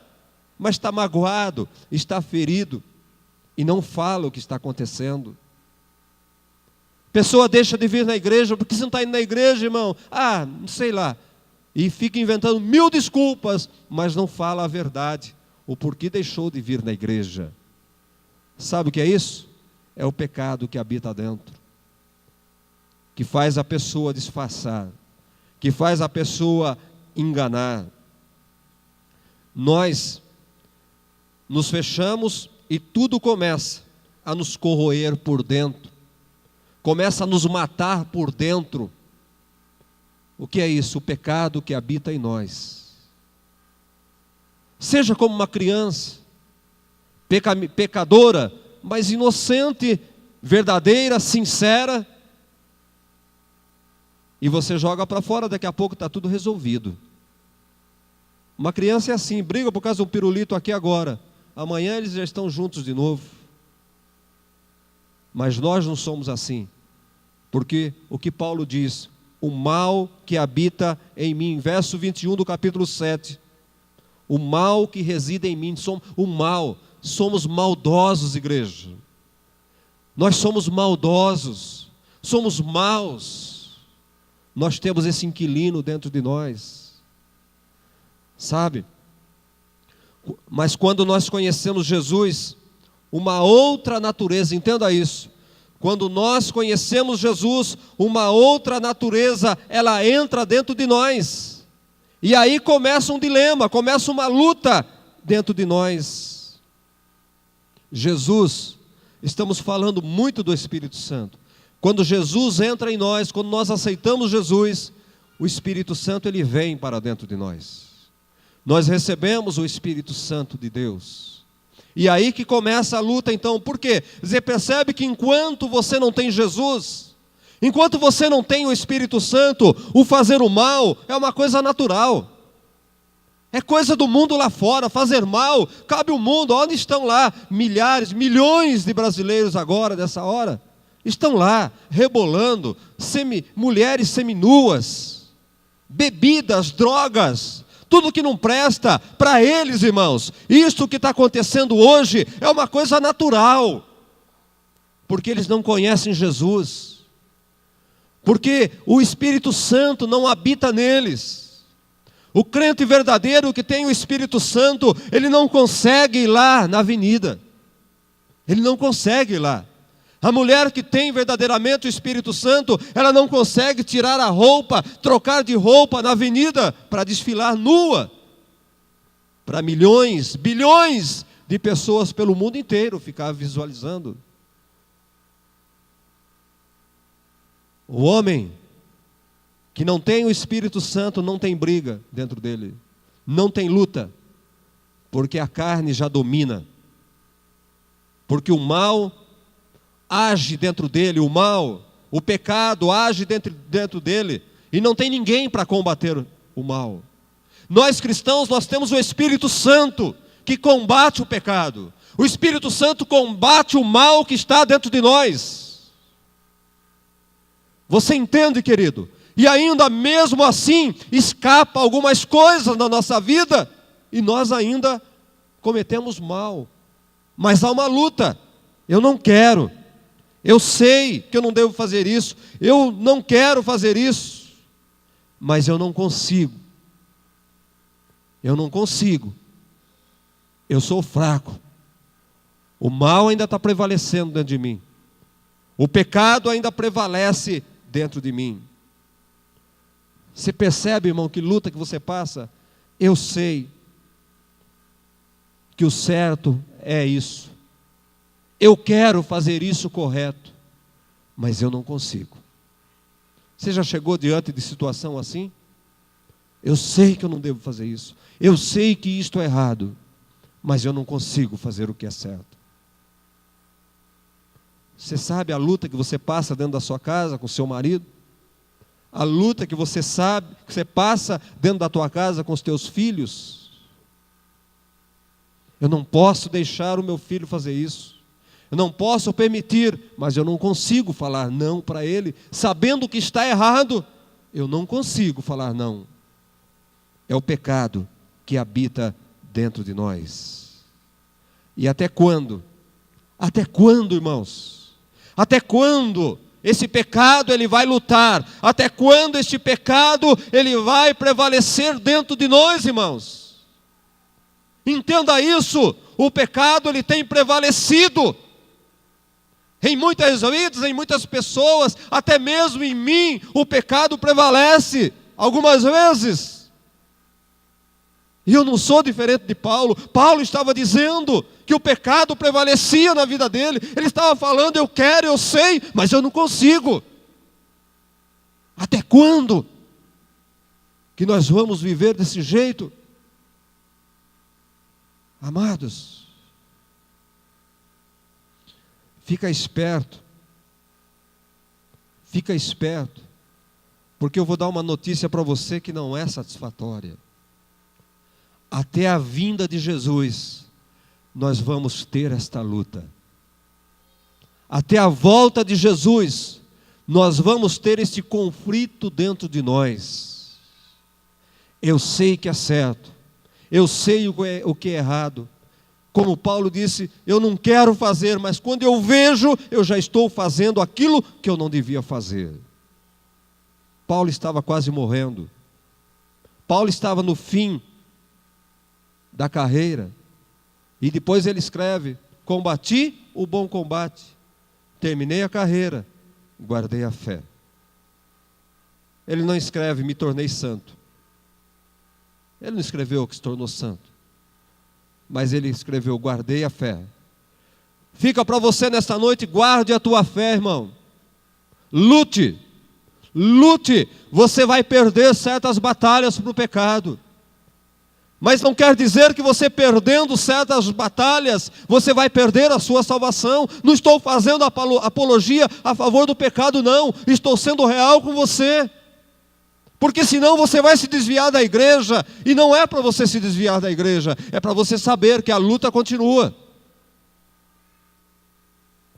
Mas está magoado, está ferido e não fala o que está acontecendo. Pessoa deixa de vir na igreja, porque você não está indo na igreja, irmão? Ah, não sei lá. E fica inventando 1000 desculpas, mas não fala a verdade. O porquê deixou de vir na igreja. Sabe o que é isso? É o pecado que habita dentro. Que faz a pessoa disfarçar. Que faz a pessoa enganar. Nós nos fechamos e tudo começa a nos corroer por dentro. Começa a nos matar por dentro. O que é isso? O pecado que habita em nós. Seja como uma criança, pecadora, mas inocente, verdadeira, sincera, e você joga para fora, daqui a pouco está tudo resolvido. Uma criança é assim, briga por causa de um pirulito aqui agora, amanhã eles já estão juntos de novo. Mas nós não somos assim, porque o que Paulo diz, o mal que habita em mim, verso 21 do capítulo 7, o mal que reside em mim, somos maldosos, igreja. Nós somos maldosos, somos maus. Nós temos esse inquilino dentro de nós. Sabe? Mas quando nós conhecemos Jesus, uma outra natureza, entenda isso. Quando nós conhecemos Jesus, uma outra natureza, ela entra dentro de nós. E aí começa um dilema, começa uma luta dentro de nós. Jesus, estamos falando muito do Espírito Santo. Quando Jesus entra em nós, quando nós aceitamos Jesus, o Espírito Santo ele vem para dentro de nós. Nós recebemos o Espírito Santo de Deus. E aí que começa a luta então, por quê? Você percebe que enquanto você não tem Jesus, enquanto você não tem o Espírito Santo, o fazer o mal é uma coisa natural. É coisa do mundo lá fora, fazer mal, cabe o mundo. Onde estão lá milhares, milhões de brasileiros agora, dessa hora? Estão lá, rebolando, mulheres seminuas, bebidas, drogas, tudo que não presta para eles, irmãos. Isto que está acontecendo hoje é uma coisa natural, porque eles não conhecem Jesus, porque o Espírito Santo não habita neles. O crente verdadeiro que tem o Espírito Santo, ele não consegue ir lá na avenida, ele não consegue ir lá. A mulher que tem verdadeiramente o Espírito Santo, ela não consegue tirar a roupa, trocar de roupa na avenida para desfilar nua para milhões, bilhões de pessoas pelo mundo inteiro ficar visualizando. O homem que não tem o Espírito Santo não tem briga dentro dele, não tem luta, porque a carne já domina, porque o mal age dentro dele, o mal, o pecado age dentro dele, e não tem ninguém para combater o mal. Nós cristãos, nós temos o Espírito Santo que combate o pecado. O Espírito Santo combate o mal que está dentro de nós. Você entende, querido? E ainda mesmo assim, escapa algumas coisas na nossa vida, e nós ainda cometemos mal. Mas há uma luta. Eu não quero. Eu sei que eu não devo fazer isso, eu não quero fazer isso, mas eu não consigo. Eu não consigo. Eu sou fraco. O mal ainda está prevalecendo dentro de mim. O pecado ainda prevalece dentro de mim. Você percebe, irmão, que luta que você passa? Eu sei que o certo é isso. Eu quero fazer isso correto, mas eu não consigo. Você já chegou diante de situação assim? Eu sei que eu não devo fazer isso. Eu sei que isto é errado, mas eu não consigo fazer o que é certo. Você sabe a luta que você passa dentro da sua casa com seu marido? A luta que você sabe, que você passa dentro da tua casa com os teus filhos? Eu não posso deixar o meu filho fazer isso. Eu não posso permitir, mas eu não consigo falar não para ele, sabendo que está errado. Eu não consigo falar não. É o pecado que habita dentro de nós. E até quando? Até quando, irmãos? Até quando esse pecado ele vai lutar? Até quando este pecado ele vai prevalecer dentro de nós, irmãos? Entenda isso. O pecado ele tem prevalecido em muitas vidas, em muitas pessoas, até mesmo em mim, o pecado prevalece algumas vezes. E eu não sou diferente de Paulo. Paulo estava dizendo que o pecado prevalecia na vida dele. Ele estava falando, eu quero, eu sei, mas eu não consigo. Até quando que nós vamos viver desse jeito? Amados, fica esperto, porque eu vou dar uma notícia para você que não é satisfatória. Até a vinda de Jesus, nós vamos ter esta luta. Até a volta de Jesus, nós vamos ter este conflito dentro de nós. Eu sei que é certo, eu sei o que é errado. Como Paulo disse, eu não quero fazer, mas quando eu vejo, eu já estou fazendo aquilo que eu não devia fazer. Paulo estava quase morrendo. Paulo estava no fim da carreira. E depois ele escreve: combati o bom combate, terminei a carreira, guardei a fé. Ele não escreve: me tornei santo. Ele não escreveu que se tornou santo, mas ele escreveu: guardei a fé. Fica para você nesta noite: guarde a tua fé, irmão. Lute, lute. Você vai perder certas batalhas para o pecado, mas não quer dizer que você perdendo certas batalhas, você vai perder a sua salvação. Não estou fazendo apologia a favor do pecado, não. Estou sendo real com você. Porque senão você vai se desviar da igreja, e não é para você se desviar da igreja, é para você saber que a luta continua.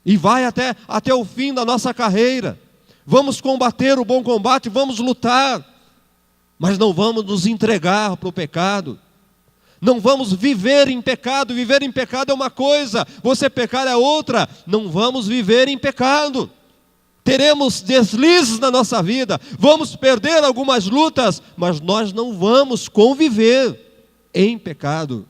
E vai até o fim da nossa carreira. Vamos combater o bom combate, vamos lutar, mas não vamos nos entregar para o pecado. Não vamos viver em pecado. Viver em pecado é uma coisa, você pecar é outra. Não vamos viver em pecado. Teremos deslizes na nossa vida, vamos perder algumas lutas, mas nós não vamos conviver em pecado.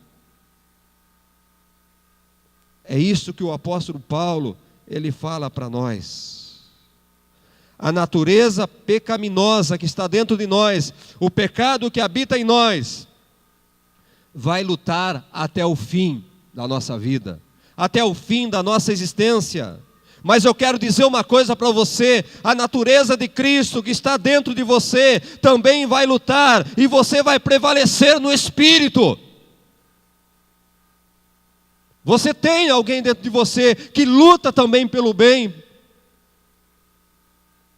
É isso que o apóstolo Paulo, ele fala para nós. A natureza pecaminosa que está dentro de nós, o pecado que habita em nós, vai lutar até o fim da nossa vida, até o fim da nossa existência. Mas eu quero dizer uma coisa para você: a natureza de Cristo que está dentro de você também vai lutar, e você vai prevalecer no Espírito. Você tem alguém dentro de você que luta também pelo bem.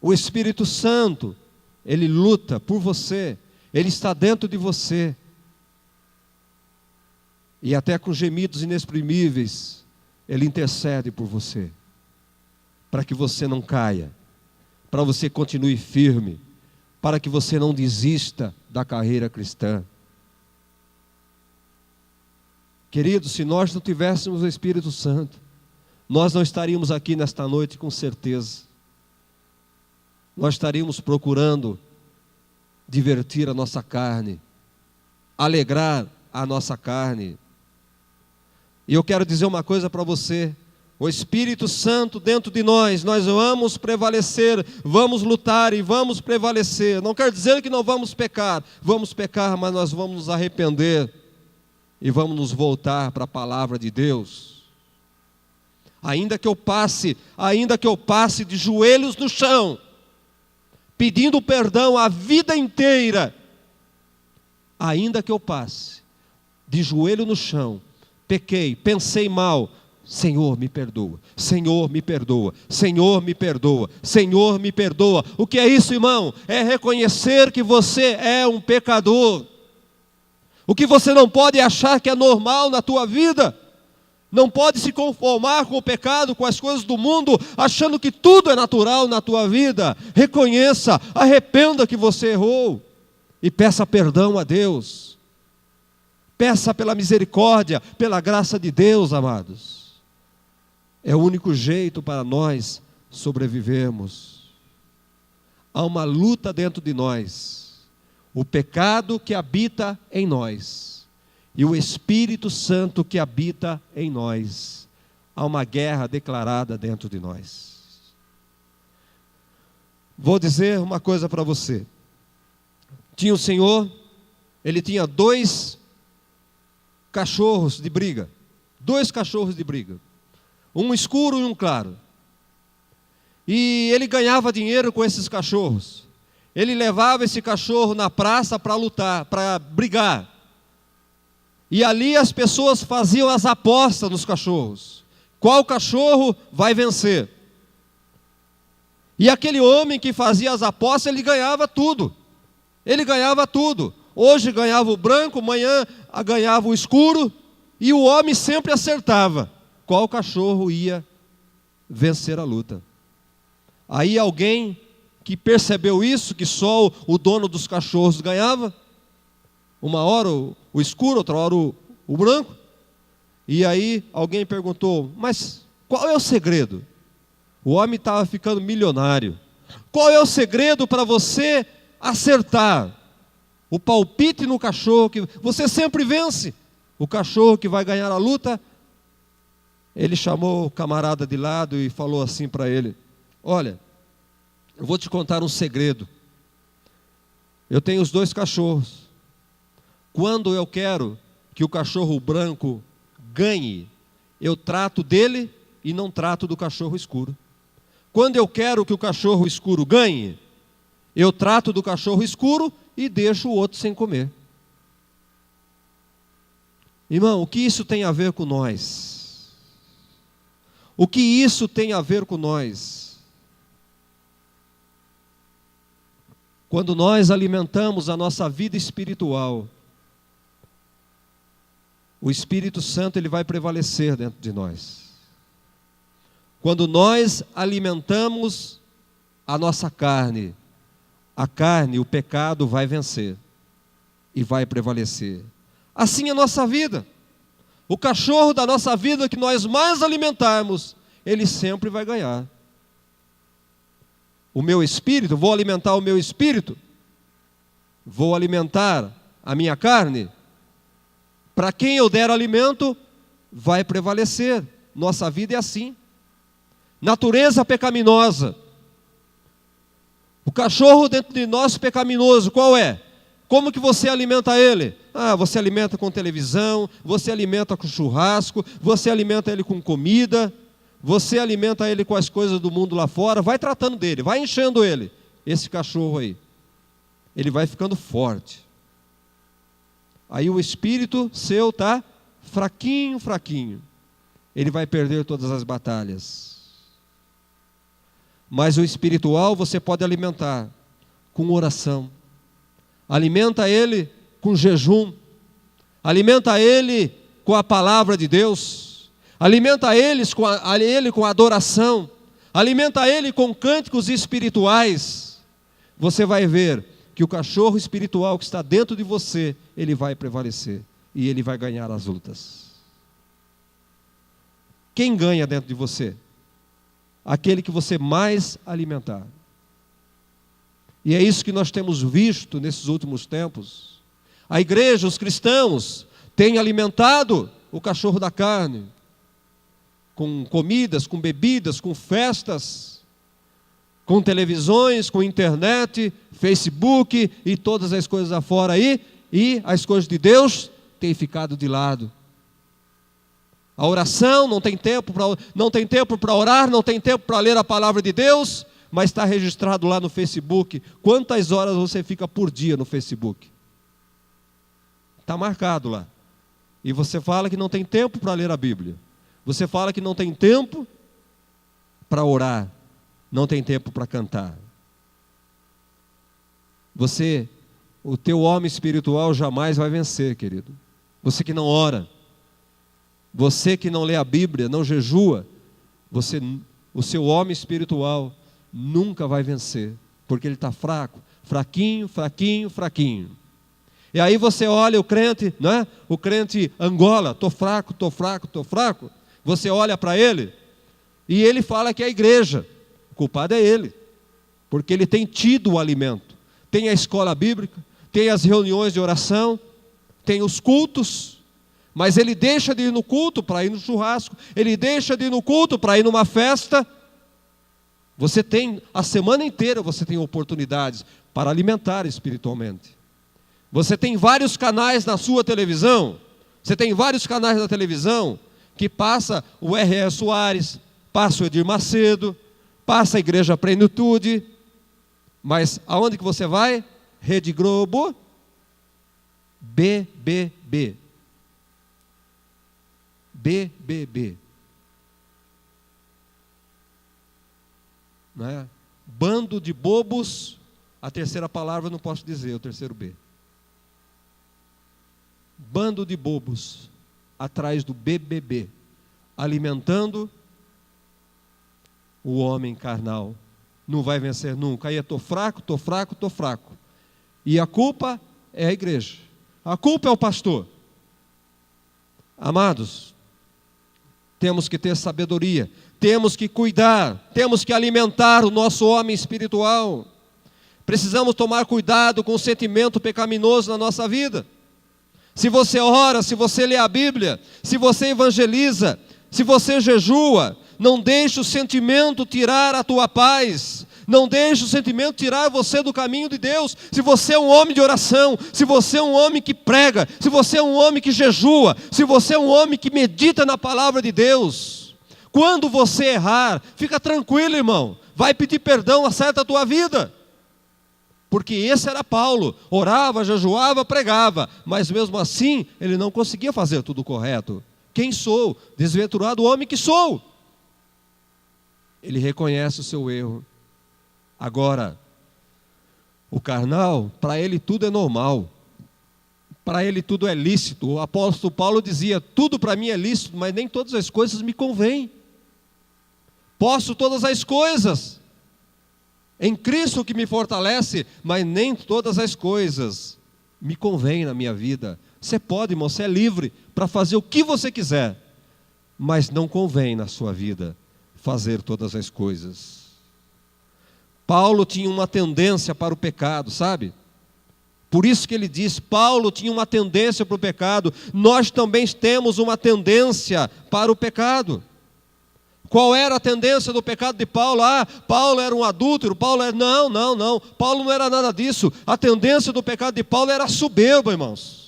O Espírito Santo, ele luta por você, ele está dentro de você. E até com gemidos inexprimíveis, ele intercede por você, para que você não caia, para você continue firme, para que você não desista da carreira cristã. Queridos, se nós não tivéssemos o Espírito Santo, nós não estaríamos aqui nesta noite com certeza. Nós estaríamos procurando divertir a nossa carne, alegrar a nossa carne. E eu quero dizer uma coisa para você: o Espírito Santo dentro de nós vamos prevalecer, vamos lutar e vamos prevalecer. Não quer dizer que não vamos pecar, mas nós vamos nos arrepender e vamos nos voltar para a palavra de Deus. Ainda que eu passe de joelhos no chão, pedindo perdão a vida inteira, ainda que eu passe de joelho no chão, pequei, pensei mal, Senhor, me perdoa, Senhor, me perdoa, Senhor, me perdoa, Senhor, me perdoa. O que é isso, irmão? É reconhecer que você é um pecador. O que você não pode achar que é normal na tua vida. Não pode se conformar com o pecado, com as coisas do mundo, achando que tudo é natural na tua vida. Reconheça, arrependa que você errou e peça perdão a Deus. Peça pela misericórdia, pela graça de Deus, amados. É o único jeito para nós sobrevivermos. Há uma luta dentro de nós. O pecado que habita em nós e o Espírito Santo que habita em nós. Há uma guerra declarada dentro de nós. Vou dizer uma coisa para você. Tinha um senhor, ele tinha 2 cachorros de briga. 2 cachorros de briga. Um escuro e um claro. E ele ganhava dinheiro com esses cachorros. Ele levava esse cachorro na praça para lutar, para brigar. E ali as pessoas faziam as apostas nos cachorros. Qual cachorro vai vencer? E aquele homem que fazia as apostas, ele ganhava tudo. Ele ganhava tudo. Hoje ganhava o branco, amanhã ganhava o escuro. E o homem sempre acertava qual cachorro ia vencer a luta. Aí alguém que percebeu isso, que só o dono dos cachorros ganhava, uma hora o escuro, outra hora o branco, e aí alguém perguntou, mas qual é o segredo? O homem estava ficando milionário. Qual é o segredo para você acertar o palpite no cachorro, que você sempre vence? O cachorro que vai ganhar a luta, ele chamou o camarada de lado e falou assim para ele: olha, eu vou te contar um segredo. Eu tenho os 2 cachorros. Quando eu quero que o cachorro branco ganhe, eu trato dele e não trato do cachorro escuro. Quando eu quero que o cachorro escuro ganhe, eu trato do cachorro escuro e deixo o outro sem comer. Irmão, o que isso tem a ver com nós? O que isso tem a ver com nós? Quando nós alimentamos a nossa vida espiritual, o Espírito Santo ele vai prevalecer dentro de nós. Quando nós alimentamos a nossa carne, o pecado vai vencer e vai prevalecer. Assim é a nossa vida. O cachorro da nossa vida que nós mais alimentarmos, ele sempre vai ganhar. O meu espírito, vou alimentar o meu espírito, vou alimentar a minha carne. Para quem eu der alimento, vai prevalecer. Nossa vida é assim. Natureza pecaminosa. O cachorro dentro de nós pecaminoso, qual é? Como que você alimenta ele? Você alimenta com televisão, você alimenta com churrasco, você alimenta ele com comida, você alimenta ele com as coisas do mundo lá fora, vai tratando dele, vai enchendo ele. Esse cachorro aí, ele vai ficando forte. Aí o espírito seu está fraquinho, fraquinho. Ele vai perder todas as batalhas. Mas o espiritual você pode alimentar com oração. Alimenta ele com jejum. Alimenta ele com a palavra de Deus. Alimenta ele com adoração. Alimenta ele com cânticos espirituais. Você vai ver que o cachorro espiritual que está dentro de você, ele vai prevalecer e ele vai ganhar as lutas. Quem ganha dentro de você? Aquele que você mais alimentar. E é isso que nós temos visto nesses últimos tempos. A igreja, os cristãos, têm alimentado o cachorro da carne, com comidas, com bebidas, com festas, com televisões, com internet, Facebook e todas as coisas afora aí, e as coisas de Deus têm ficado de lado. A oração não tem tempo para orar, não tem tempo para ler a palavra de Deus, mas está registrado lá no Facebook. Quantas horas você fica por dia no Facebook? Está marcado lá. E você fala que não tem tempo para ler a Bíblia. Você fala que não tem tempo para orar. Não tem tempo para cantar. O teu homem espiritual jamais vai vencer, querido. Você que não ora, você que não lê a Bíblia, não jejua, o seu homem espiritual nunca vai vencer, porque ele está fraco, fraquinho, fraquinho, fraquinho. E aí você olha o crente, não é? O crente Angola, estou fraco, estou fraco, estou fraco. Você olha para ele e ele fala que é a igreja. O culpado é ele, porque ele tem tido o alimento. Tem a escola bíblica, tem as reuniões de oração, tem os cultos, mas ele deixa de ir no culto para ir no churrasco, ele deixa de ir no culto para ir numa festa. Você tem, a semana inteira você tem oportunidades para alimentar espiritualmente. Você tem vários canais na sua televisão, você tem vários canais na televisão, que passa o R.E. Soares, passa o Edir Macedo, passa a Igreja Plenitude, mas aonde que você vai? Rede Globo, BBB. BBB. Não é? Bando de bobos, a terceira palavra eu não posso dizer, o terceiro B. Bando de bobos, atrás do BBB, alimentando o homem carnal. Não vai vencer nunca. Aí eu estou fraco, estou fraco, estou fraco. E a culpa é a igreja. A culpa é o pastor. Amados, temos que ter sabedoria, temos que cuidar, temos que alimentar o nosso homem espiritual. Precisamos tomar cuidado com o sentimento pecaminoso na nossa vida. Se você ora, se você lê a Bíblia, se você evangeliza, se você jejua, não deixe o sentimento tirar a tua paz. Não deixe o sentimento tirar você do caminho de Deus. Se você é um homem de oração, se você é um homem que prega, se você é um homem que jejua, se você é um homem que medita na palavra de Deus, quando você errar, fica tranquilo, irmão. Vai pedir perdão, acerta a tua vida. Porque esse era Paulo, orava, jejuava, pregava, mas mesmo assim ele não conseguia fazer tudo correto. Quem sou? Desventurado homem que sou. Ele reconhece o seu erro. Agora, o carnal, para ele tudo é normal, para ele tudo é lícito. O apóstolo Paulo dizia, tudo para mim é lícito, mas nem todas as coisas me convêm. Posso todas as coisas em Cristo que me fortalece, mas nem todas as coisas me convêm na minha vida. Você pode, irmão, você é livre para fazer o que você quiser, mas não convém na sua vida fazer todas as coisas. Paulo tinha uma tendência para o pecado, sabe? Por isso que ele diz, Paulo tinha uma tendência para o pecado, nós também temos uma tendência para o pecado. Qual era a tendência do pecado de Paulo? Paulo era um adúltero, Paulo era... Não, Paulo não era nada disso. A tendência do pecado de Paulo era a soberba, irmãos.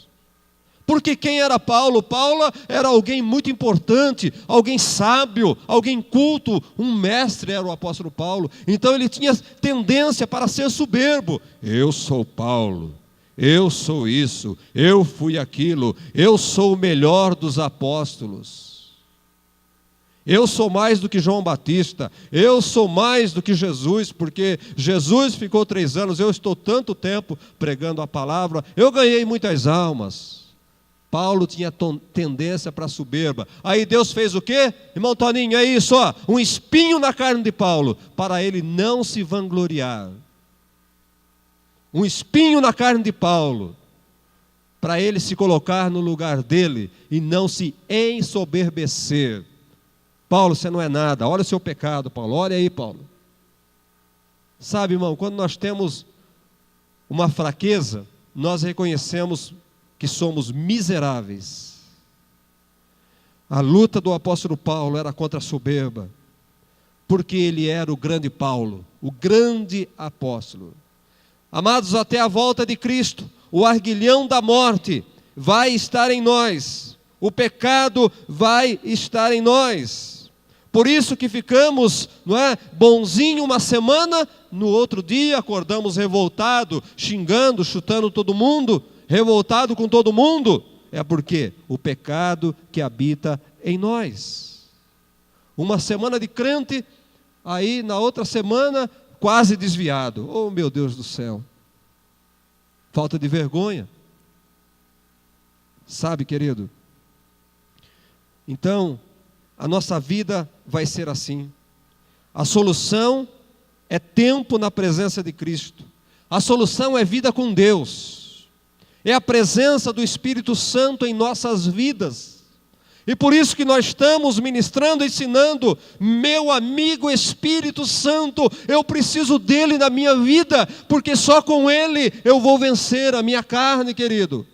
Porque quem era Paulo? Paulo era alguém muito importante, alguém sábio, alguém culto, um mestre era o apóstolo Paulo. Então ele tinha tendência para ser soberbo. Eu sou Paulo, eu sou isso, eu fui aquilo, eu sou o melhor dos apóstolos. Eu sou mais do que João Batista, eu sou mais do que Jesus, porque Jesus ficou 3 anos, eu estou tanto tempo pregando a palavra, eu ganhei muitas almas. Paulo tinha tendência para soberba. Aí Deus fez o quê? Irmão Toninho, é isso, ó, um espinho na carne de Paulo, para ele não se vangloriar. Um espinho na carne de Paulo, para ele se colocar no lugar dele e não se ensoberbecer. Paulo, você não é nada, olha o seu pecado, Paulo, olha aí, Paulo. Sabe, irmão, quando nós temos uma fraqueza, nós reconhecemos que somos miseráveis. A luta do apóstolo Paulo era contra a soberba, porque ele era o grande Paulo, o grande apóstolo. Amados, até a volta de Cristo, o arguilhão da morte vai estar em nós, o pecado vai estar em nós. Por isso que ficamos, não é, bonzinho uma semana, no outro dia acordamos revoltado, xingando, chutando todo mundo, revoltado com todo mundo. É porque o pecado que habita em nós. Uma semana de crente, aí na outra semana quase desviado. Oh, meu Deus do céu. Falta de vergonha. Sabe, querido? Então, a nossa vida vai ser assim. A solução é tempo na presença de Cristo. A solução é vida com Deus. É a presença do Espírito Santo em nossas vidas. E por isso que nós estamos ministrando, ensinando, meu amigo Espírito Santo, eu preciso dele na minha vida, porque só com ele eu vou vencer a minha carne, querido.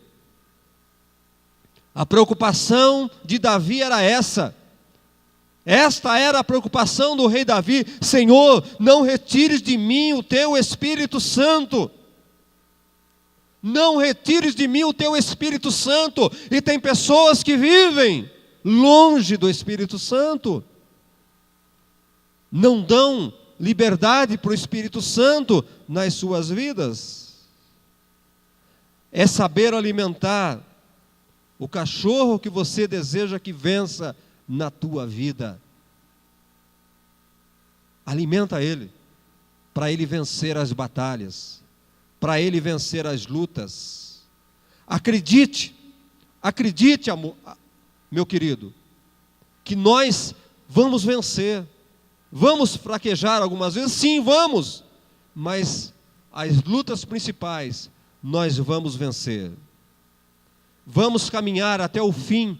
A preocupação de Davi era essa. Esta era a preocupação do rei Davi. Senhor, não retires de mim o teu Espírito Santo. Não retires de mim o teu Espírito Santo. E tem pessoas que vivem longe do Espírito Santo. Não dão liberdade para o Espírito Santo nas suas vidas. É saber alimentar o cachorro que você deseja que vença na tua vida. Alimenta ele, para ele vencer as batalhas, para ele vencer as lutas. Acredite, amor, meu querido, que nós vamos vencer. Vamos fraquejar algumas vezes? Sim, vamos. Mas as lutas principais nós vamos vencer. Vamos caminhar até o fim.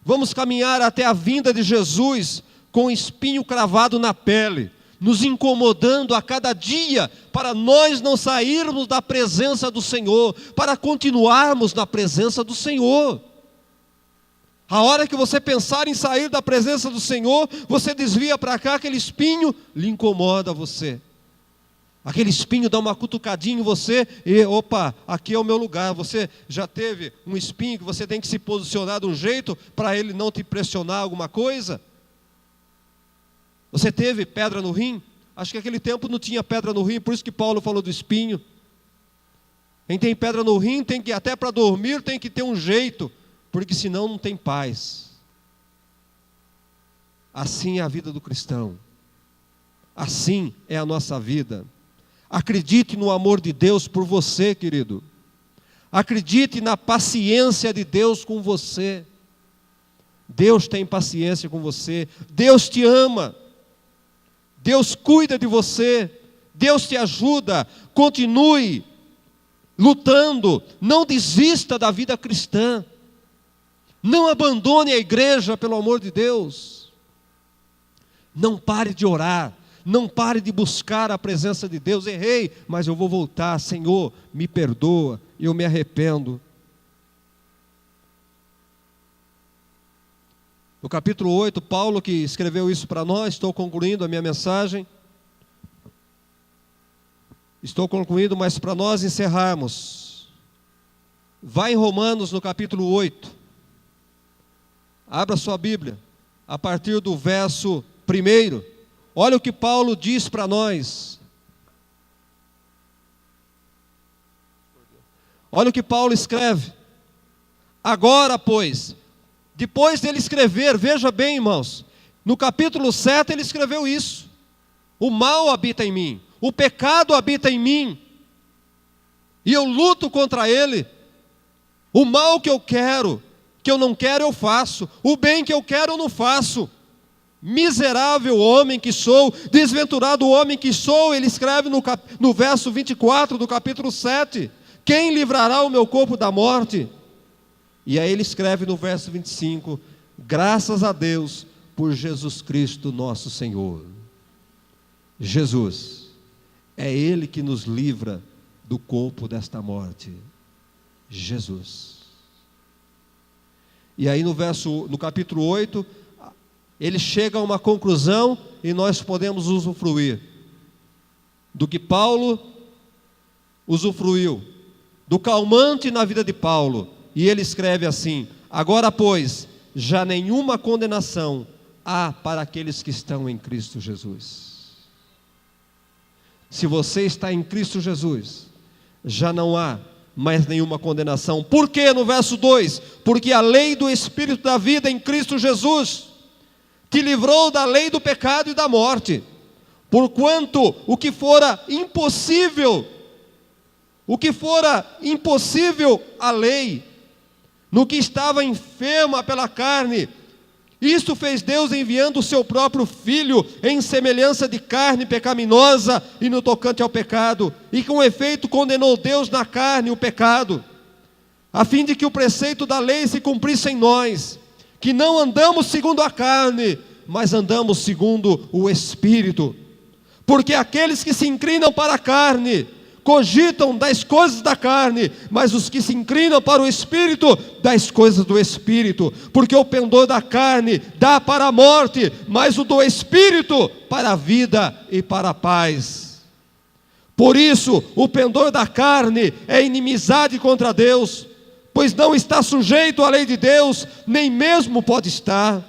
Vamos caminhar até a vinda de Jesus com o espinho cravado na pele. nos incomodando a cada dia, para nós não sairmos da presença do Senhor, para continuarmos na presença do Senhor. A hora que você pensar em sair da presença do Senhor, você desvia para cá, aquele espinho lhe incomoda você. Aquele espinho dá uma cutucadinha em você e, opa, aqui é o meu lugar. Você já teve um espinho que você tem que se posicionar de um jeito para ele não te pressionar alguma coisa? Você teve pedra no rim? Acho que naquele tempo não tinha pedra no rim, por isso que Paulo falou do espinho. Quem tem pedra no rim tem que, até para dormir, tem que ter um jeito, porque senão não tem paz. Assim é a vida do cristão. Assim é a nossa vida. Acredite no amor de Deus por você, querido. Acredite na paciência de Deus com você. Deus tem paciência com você. Deus te ama. Deus cuida de você. Deus te ajuda. Continue lutando. Não desista da vida cristã. Não abandone a igreja, pelo amor de Deus. Não pare de orar. Não pare de buscar a presença de Deus. Errei, mas eu vou voltar. Senhor, me perdoa, eu me arrependo. No capítulo 8, Paulo que escreveu isso para nós, estou concluindo a minha mensagem. Estou concluindo, mas para nós encerrarmos, vai em Romanos no capítulo 8. Abra sua Bíblia, a partir do verso 1. Olha o que Paulo diz para nós. Olha o que Paulo escreve. Agora, pois, depois dele escrever, veja bem, irmãos, no capítulo 7 ele escreveu isso. O mal habita em mim, o pecado habita em mim, e eu luto contra ele. O mal que eu não quero, eu faço. O bem que eu quero, eu não faço. Miserável homem que sou, desventurado homem que sou, ele escreve no verso 24 do capítulo 7, quem livrará o meu corpo da morte? E aí ele escreve no verso 25, graças a Deus por Jesus Cristo nosso Senhor. Jesus, é Ele que nos livra do corpo desta morte. Jesus. E aí no capítulo 8, ele chega a uma conclusão e nós podemos usufruir do que Paulo usufruiu, do calmante na vida de Paulo. E ele escreve assim: agora, pois, já nenhuma condenação há para aqueles que estão em Cristo Jesus. Se você está em Cristo Jesus, já não há mais nenhuma condenação. Por quê? No verso 2: porque a lei do Espírito da vida em Cristo Jesus te livrou da lei do pecado e da morte. Porquanto o que fora impossível à lei, no que estava enferma pela carne, isto fez Deus enviando o seu próprio Filho em semelhança de carne pecaminosa e no tocante ao pecado, e com efeito condenou Deus na carne o pecado, a fim de que o preceito da lei se cumprisse em nós, que não andamos segundo a carne, mas andamos segundo o Espírito. Porque aqueles que se inclinam para a carne cogitam das coisas da carne, mas os que se inclinam para o Espírito, das coisas do Espírito. Porque o pendor da carne dá para a morte, mas o do Espírito para a vida e para a paz. Por isso, o pendor da carne é inimizade contra Deus, pois não está sujeito à lei de Deus, nem mesmo pode estar.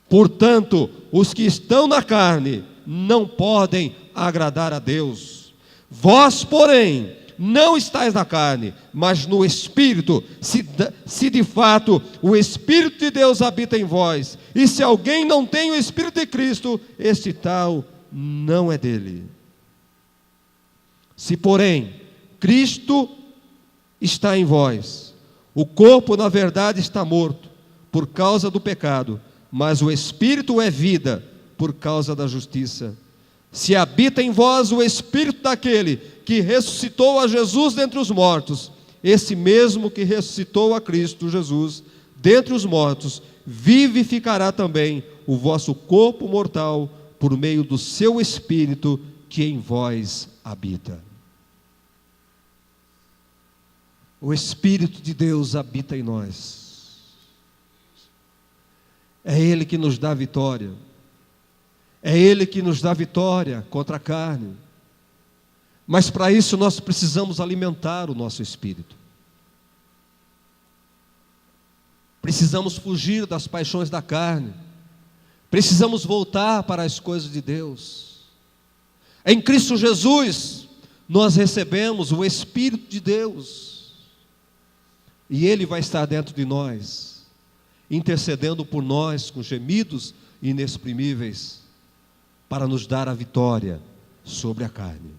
Portanto, os que estão na carne não podem agradar a Deus. Vós, porém, não estáis na carne, mas no Espírito, se de fato o Espírito de Deus habita em vós. E se alguém não tem o Espírito de Cristo, este tal não é dele. Se, porém, Cristo está em vós, o corpo, na verdade, está morto por causa do pecado, mas o Espírito é vida por causa da justiça. Se habita em vós o Espírito daquele que ressuscitou a Jesus dentre os mortos, esse mesmo que ressuscitou a Cristo Jesus dentre os mortos, vivificará também o vosso corpo mortal por meio do seu Espírito que em vós habita. O Espírito de Deus habita em nós. É Ele que nos dá vitória. É Ele que nos dá vitória contra a carne. Mas para isso nós precisamos alimentar o nosso espírito. Precisamos fugir das paixões da carne. Precisamos voltar para as coisas de Deus. Em Cristo Jesus, nós recebemos o Espírito de Deus. E Ele vai estar dentro de nós, intercedendo por nós com gemidos inexprimíveis, para nos dar a vitória sobre a carne,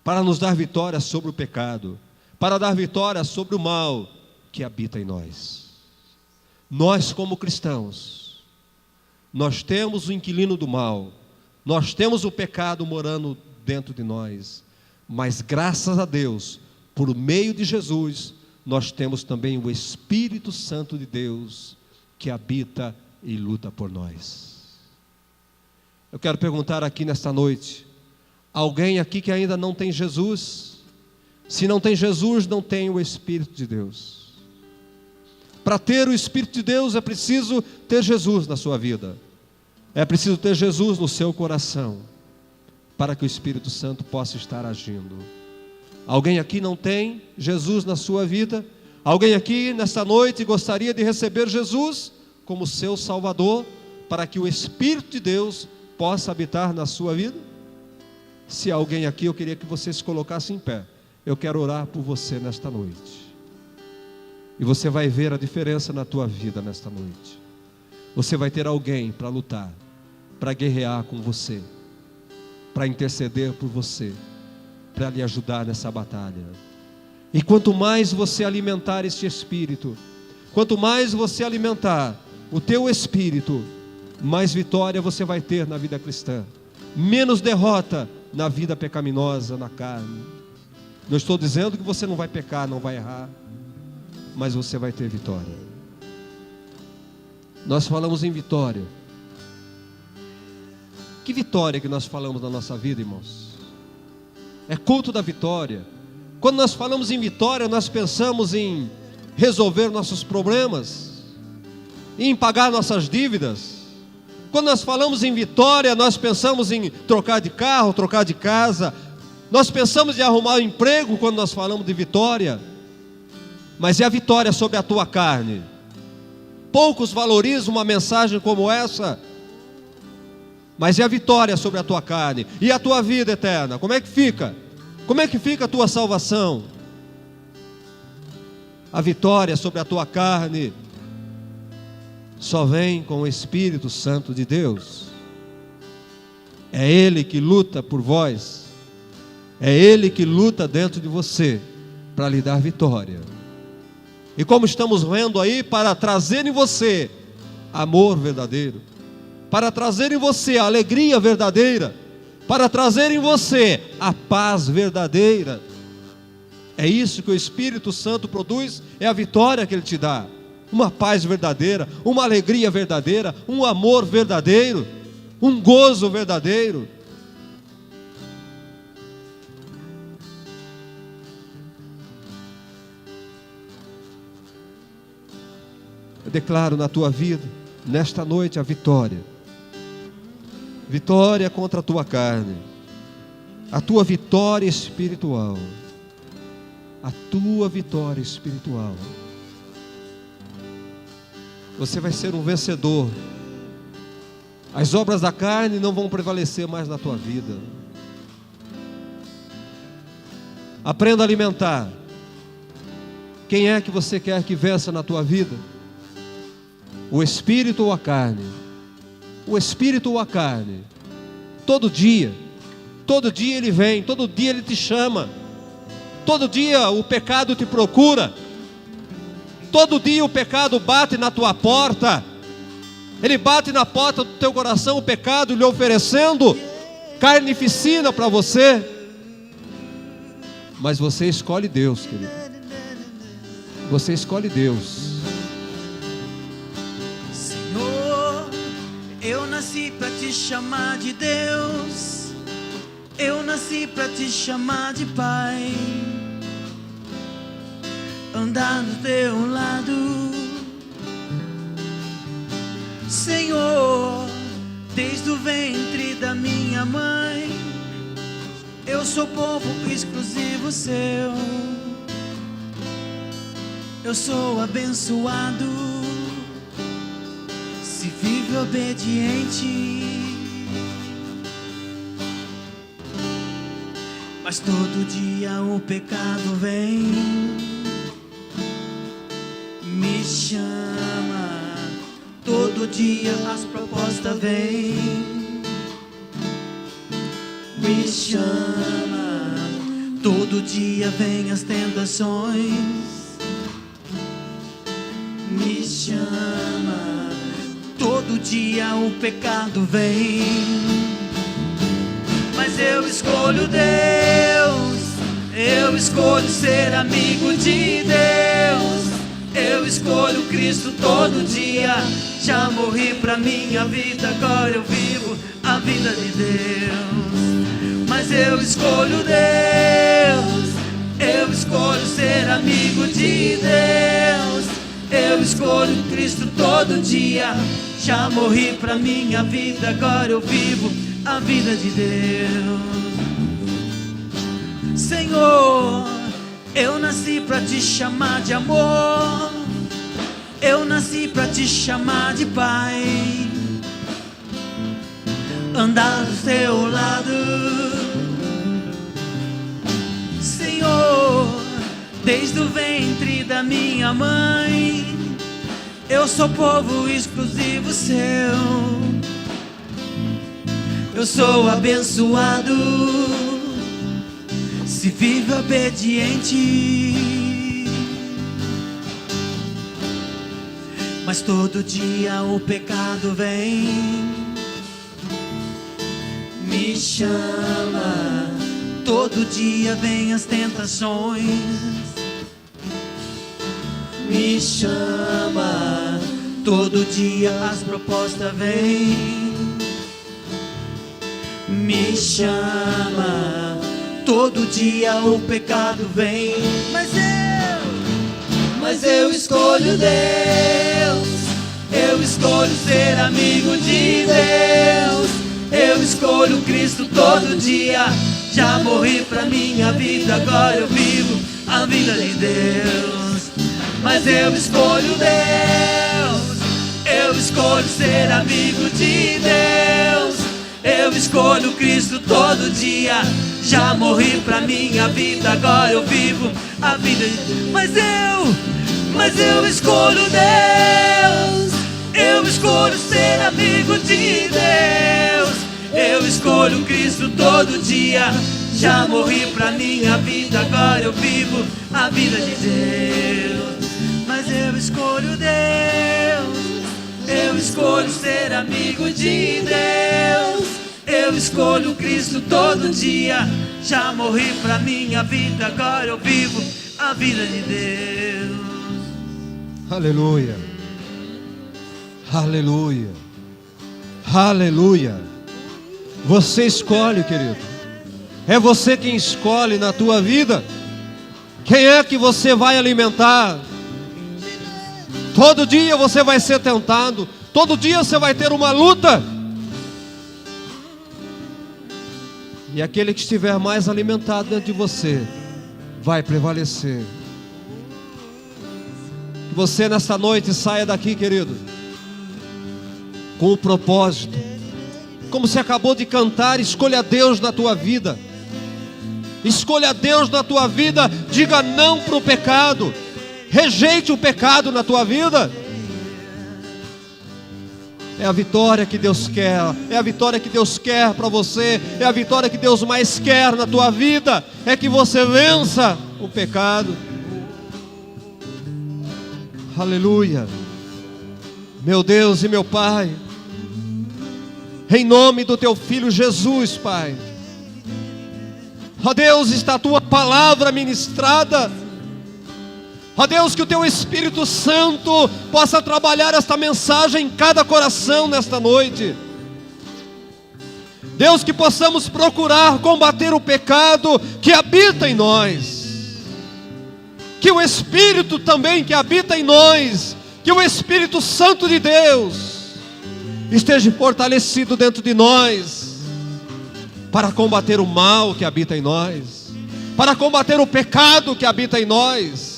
para nos dar vitória sobre o pecado, para dar vitória sobre o mal que habita em nós. Nós, como cristãos, nós temos o inquilino do mal, nós temos o pecado morando dentro de nós, mas graças a Deus, por meio de Jesus, nós temos também o Espírito Santo de Deus, que habita e luta por nós. Eu quero perguntar aqui nesta noite, alguém aqui que ainda não tem Jesus? Se não tem Jesus, não tem o Espírito de Deus. Para ter o Espírito de Deus é preciso ter Jesus na sua vida. É preciso ter Jesus no seu coração, para que o Espírito Santo possa estar agindo. Alguém aqui não tem Jesus na sua vida? Alguém aqui nesta noite gostaria de receber Jesus como seu Salvador, para que o Espírito de Deus possa habitar na sua vida? Se há alguém aqui, eu queria que você se colocasse em pé. Eu quero orar por você nesta noite. E você vai ver a diferença na tua vida nesta noite. Você vai ter alguém para lutar, para guerrear com você, para interceder por você, para lhe ajudar nessa batalha. E quanto mais você alimentar este Espírito, quanto mais você alimentar o teu Espírito, mais vitória você vai ter na vida cristã, menos derrota na vida pecaminosa, na carne. Não estou dizendo que você não vai pecar, não vai errar, mas você vai ter vitória. Nós falamos em vitória. Que vitória que nós falamos na nossa vida, irmãos? É culto da vitória. Quando nós falamos em vitória, nós pensamos em resolver nossos problemas, em pagar nossas dívidas. Quando nós falamos em vitória, nós pensamos em trocar de carro, trocar de casa. Nós pensamos em arrumar um emprego quando nós falamos de vitória. Mas é a vitória sobre a tua carne. Poucos valorizam uma mensagem como essa. Mas é a vitória sobre a tua carne. E a tua vida eterna, como é que fica? Como é que fica a tua salvação? A vitória sobre a tua carne só vem com o Espírito Santo de Deus. É Ele que luta por vós. É Ele que luta dentro de você para lhe dar vitória. E como estamos vendo aí, para trazer em você amor verdadeiro, para trazer em você a alegria verdadeira, para trazer em você a paz verdadeira. É isso que o Espírito Santo produz, é a vitória que Ele te dá. Uma paz verdadeira, uma alegria verdadeira, um amor verdadeiro, um gozo verdadeiro. Eu declaro na tua vida, nesta noite, a vitória. Vitória contra a tua carne. A tua vitória espiritual. A tua vitória espiritual. Você vai ser um vencedor. As obras da carne não vão prevalecer mais na tua vida. Aprenda a alimentar. Quem é que você quer que vença na tua vida? O Espírito ou a carne? O Espírito ou a carne? Todo dia Ele vem, todo dia Ele te chama, todo dia o pecado te procura, todo dia o pecado bate na tua porta, ele bate na porta do teu coração, o pecado lhe oferecendo carnificina para você, mas você escolhe Deus, querido, você escolhe Deus. Eu nasci pra te chamar de Deus, eu nasci pra te chamar de Pai, andar do teu lado, Senhor. Desde o ventre da minha mãe, eu sou povo exclusivo seu. Eu sou abençoado se vive obediente. Mas todo dia o pecado vem, me chama. Todo dia as propostas vêm, me chama. Todo dia vem as tentações, me chama. Todo dia o pecado vem, mas eu escolho Deus, eu escolho ser amigo de Deus, eu escolho Cristo todo dia. Já morri pra minha vida, agora eu vivo a vida de Deus. Mas eu escolho Deus, eu escolho ser amigo de Deus, eu escolho Cristo todo dia. Já morri pra minha vida, agora eu vivo a vida de Deus. Senhor, eu nasci pra te chamar de amor, eu nasci pra te chamar de Pai, andar do teu lado, Senhor. Desde o ventre da minha mãe, eu sou povo exclusivo seu. Eu sou abençoado se vive obediente. Mas todo dia o pecado vem, me chama. Todo dia vem as tentações, me chama. Todo dia as propostas vêm, me chama. Todo dia o pecado vem, mas eu escolho Deus, eu escolho ser amigo de Deus, eu escolho Cristo todo dia. Já morri pra minha vida, agora eu vivo a vida de Deus. Mas eu escolho Deus, eu escolho ser amigo de Deus, eu escolho Cristo todo dia. Já morri pra minha vida, agora eu vivo a vida de Deus. Mas eu escolho Deus, eu escolho ser amigo de Deus, eu escolho Cristo todo dia. Já morri pra minha vida, agora eu vivo a vida de Deus. Mas eu escolho Deus, eu escolho ser amigo de Deus, eu escolho Cristo todo dia. Já morri pra minha vida, agora eu vivo a vida de Deus. Aleluia, aleluia, aleluia. Você escolhe, querido. É você quem escolhe na tua vida quem é que você vai alimentar. Todo dia você vai ser tentado, todo dia você vai ter uma luta. E aquele que estiver mais alimentado dentro de você vai prevalecer. Que você nesta noite saia daqui, querido, com o propósito, como você acabou de cantar. Escolha Deus na tua vida, escolha Deus na tua vida. Diga não para o pecado, rejeite o pecado na tua vida. É a vitória que Deus quer, é a vitória que Deus quer para você, é a vitória que Deus mais quer na tua vida, é que você vença o pecado. Aleluia. Meu Deus e meu Pai, em nome do teu Filho Jesus, Pai, ó Deus, está a tua palavra ministrada. Ó Deus, que o Teu Espírito Santo possa trabalhar esta mensagem em cada coração nesta noite. Deus, que possamos procurar combater o pecado que habita em nós. Que o Espírito também que habita em nós, que o Espírito Santo de Deus esteja fortalecido dentro de nós, para combater o mal que habita em nós, para combater o pecado que habita em nós.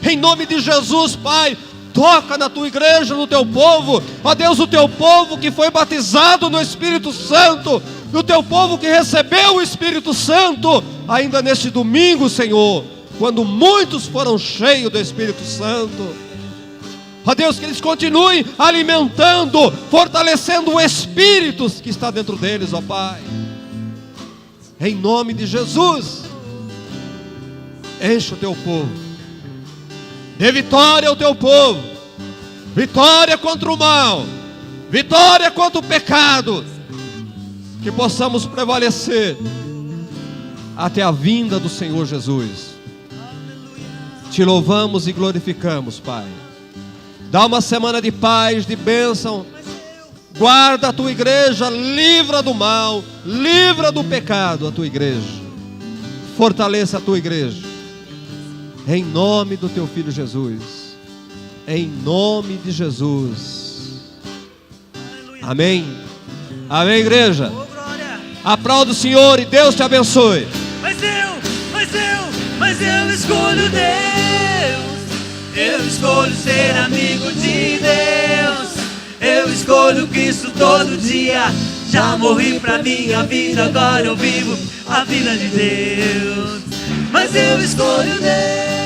Em nome de Jesus, Pai, toca na Tua igreja, no Teu povo, ó Deus, o Teu povo que foi batizado no Espírito Santo, o Teu povo que recebeu o Espírito Santo, ainda neste domingo, Senhor, quando muitos foram cheios do Espírito Santo. Ó Deus, que eles continuem alimentando, fortalecendo o Espírito que está dentro deles, ó Pai. Em nome de Jesus, enche o Teu povo. Dê vitória ao Teu povo, vitória contra o mal, vitória contra o pecado, que possamos prevalecer até a vinda do Senhor Jesus. Te louvamos e glorificamos, Pai. Dá uma semana de paz, de bênção. Guarda a Tua igreja, livra do mal, livra do pecado a Tua igreja. Fortaleça a Tua igreja. Em nome do Teu Filho Jesus. Em nome de Jesus. Amém. Amém, igreja. Aplauda o Senhor e Deus te abençoe. Mas eu escolho Deus. Eu escolho ser amigo de Deus. Eu escolho Cristo todo dia. Já morri pra minha vida, agora eu vivo a vida de Deus. Mas eu escolho Deus.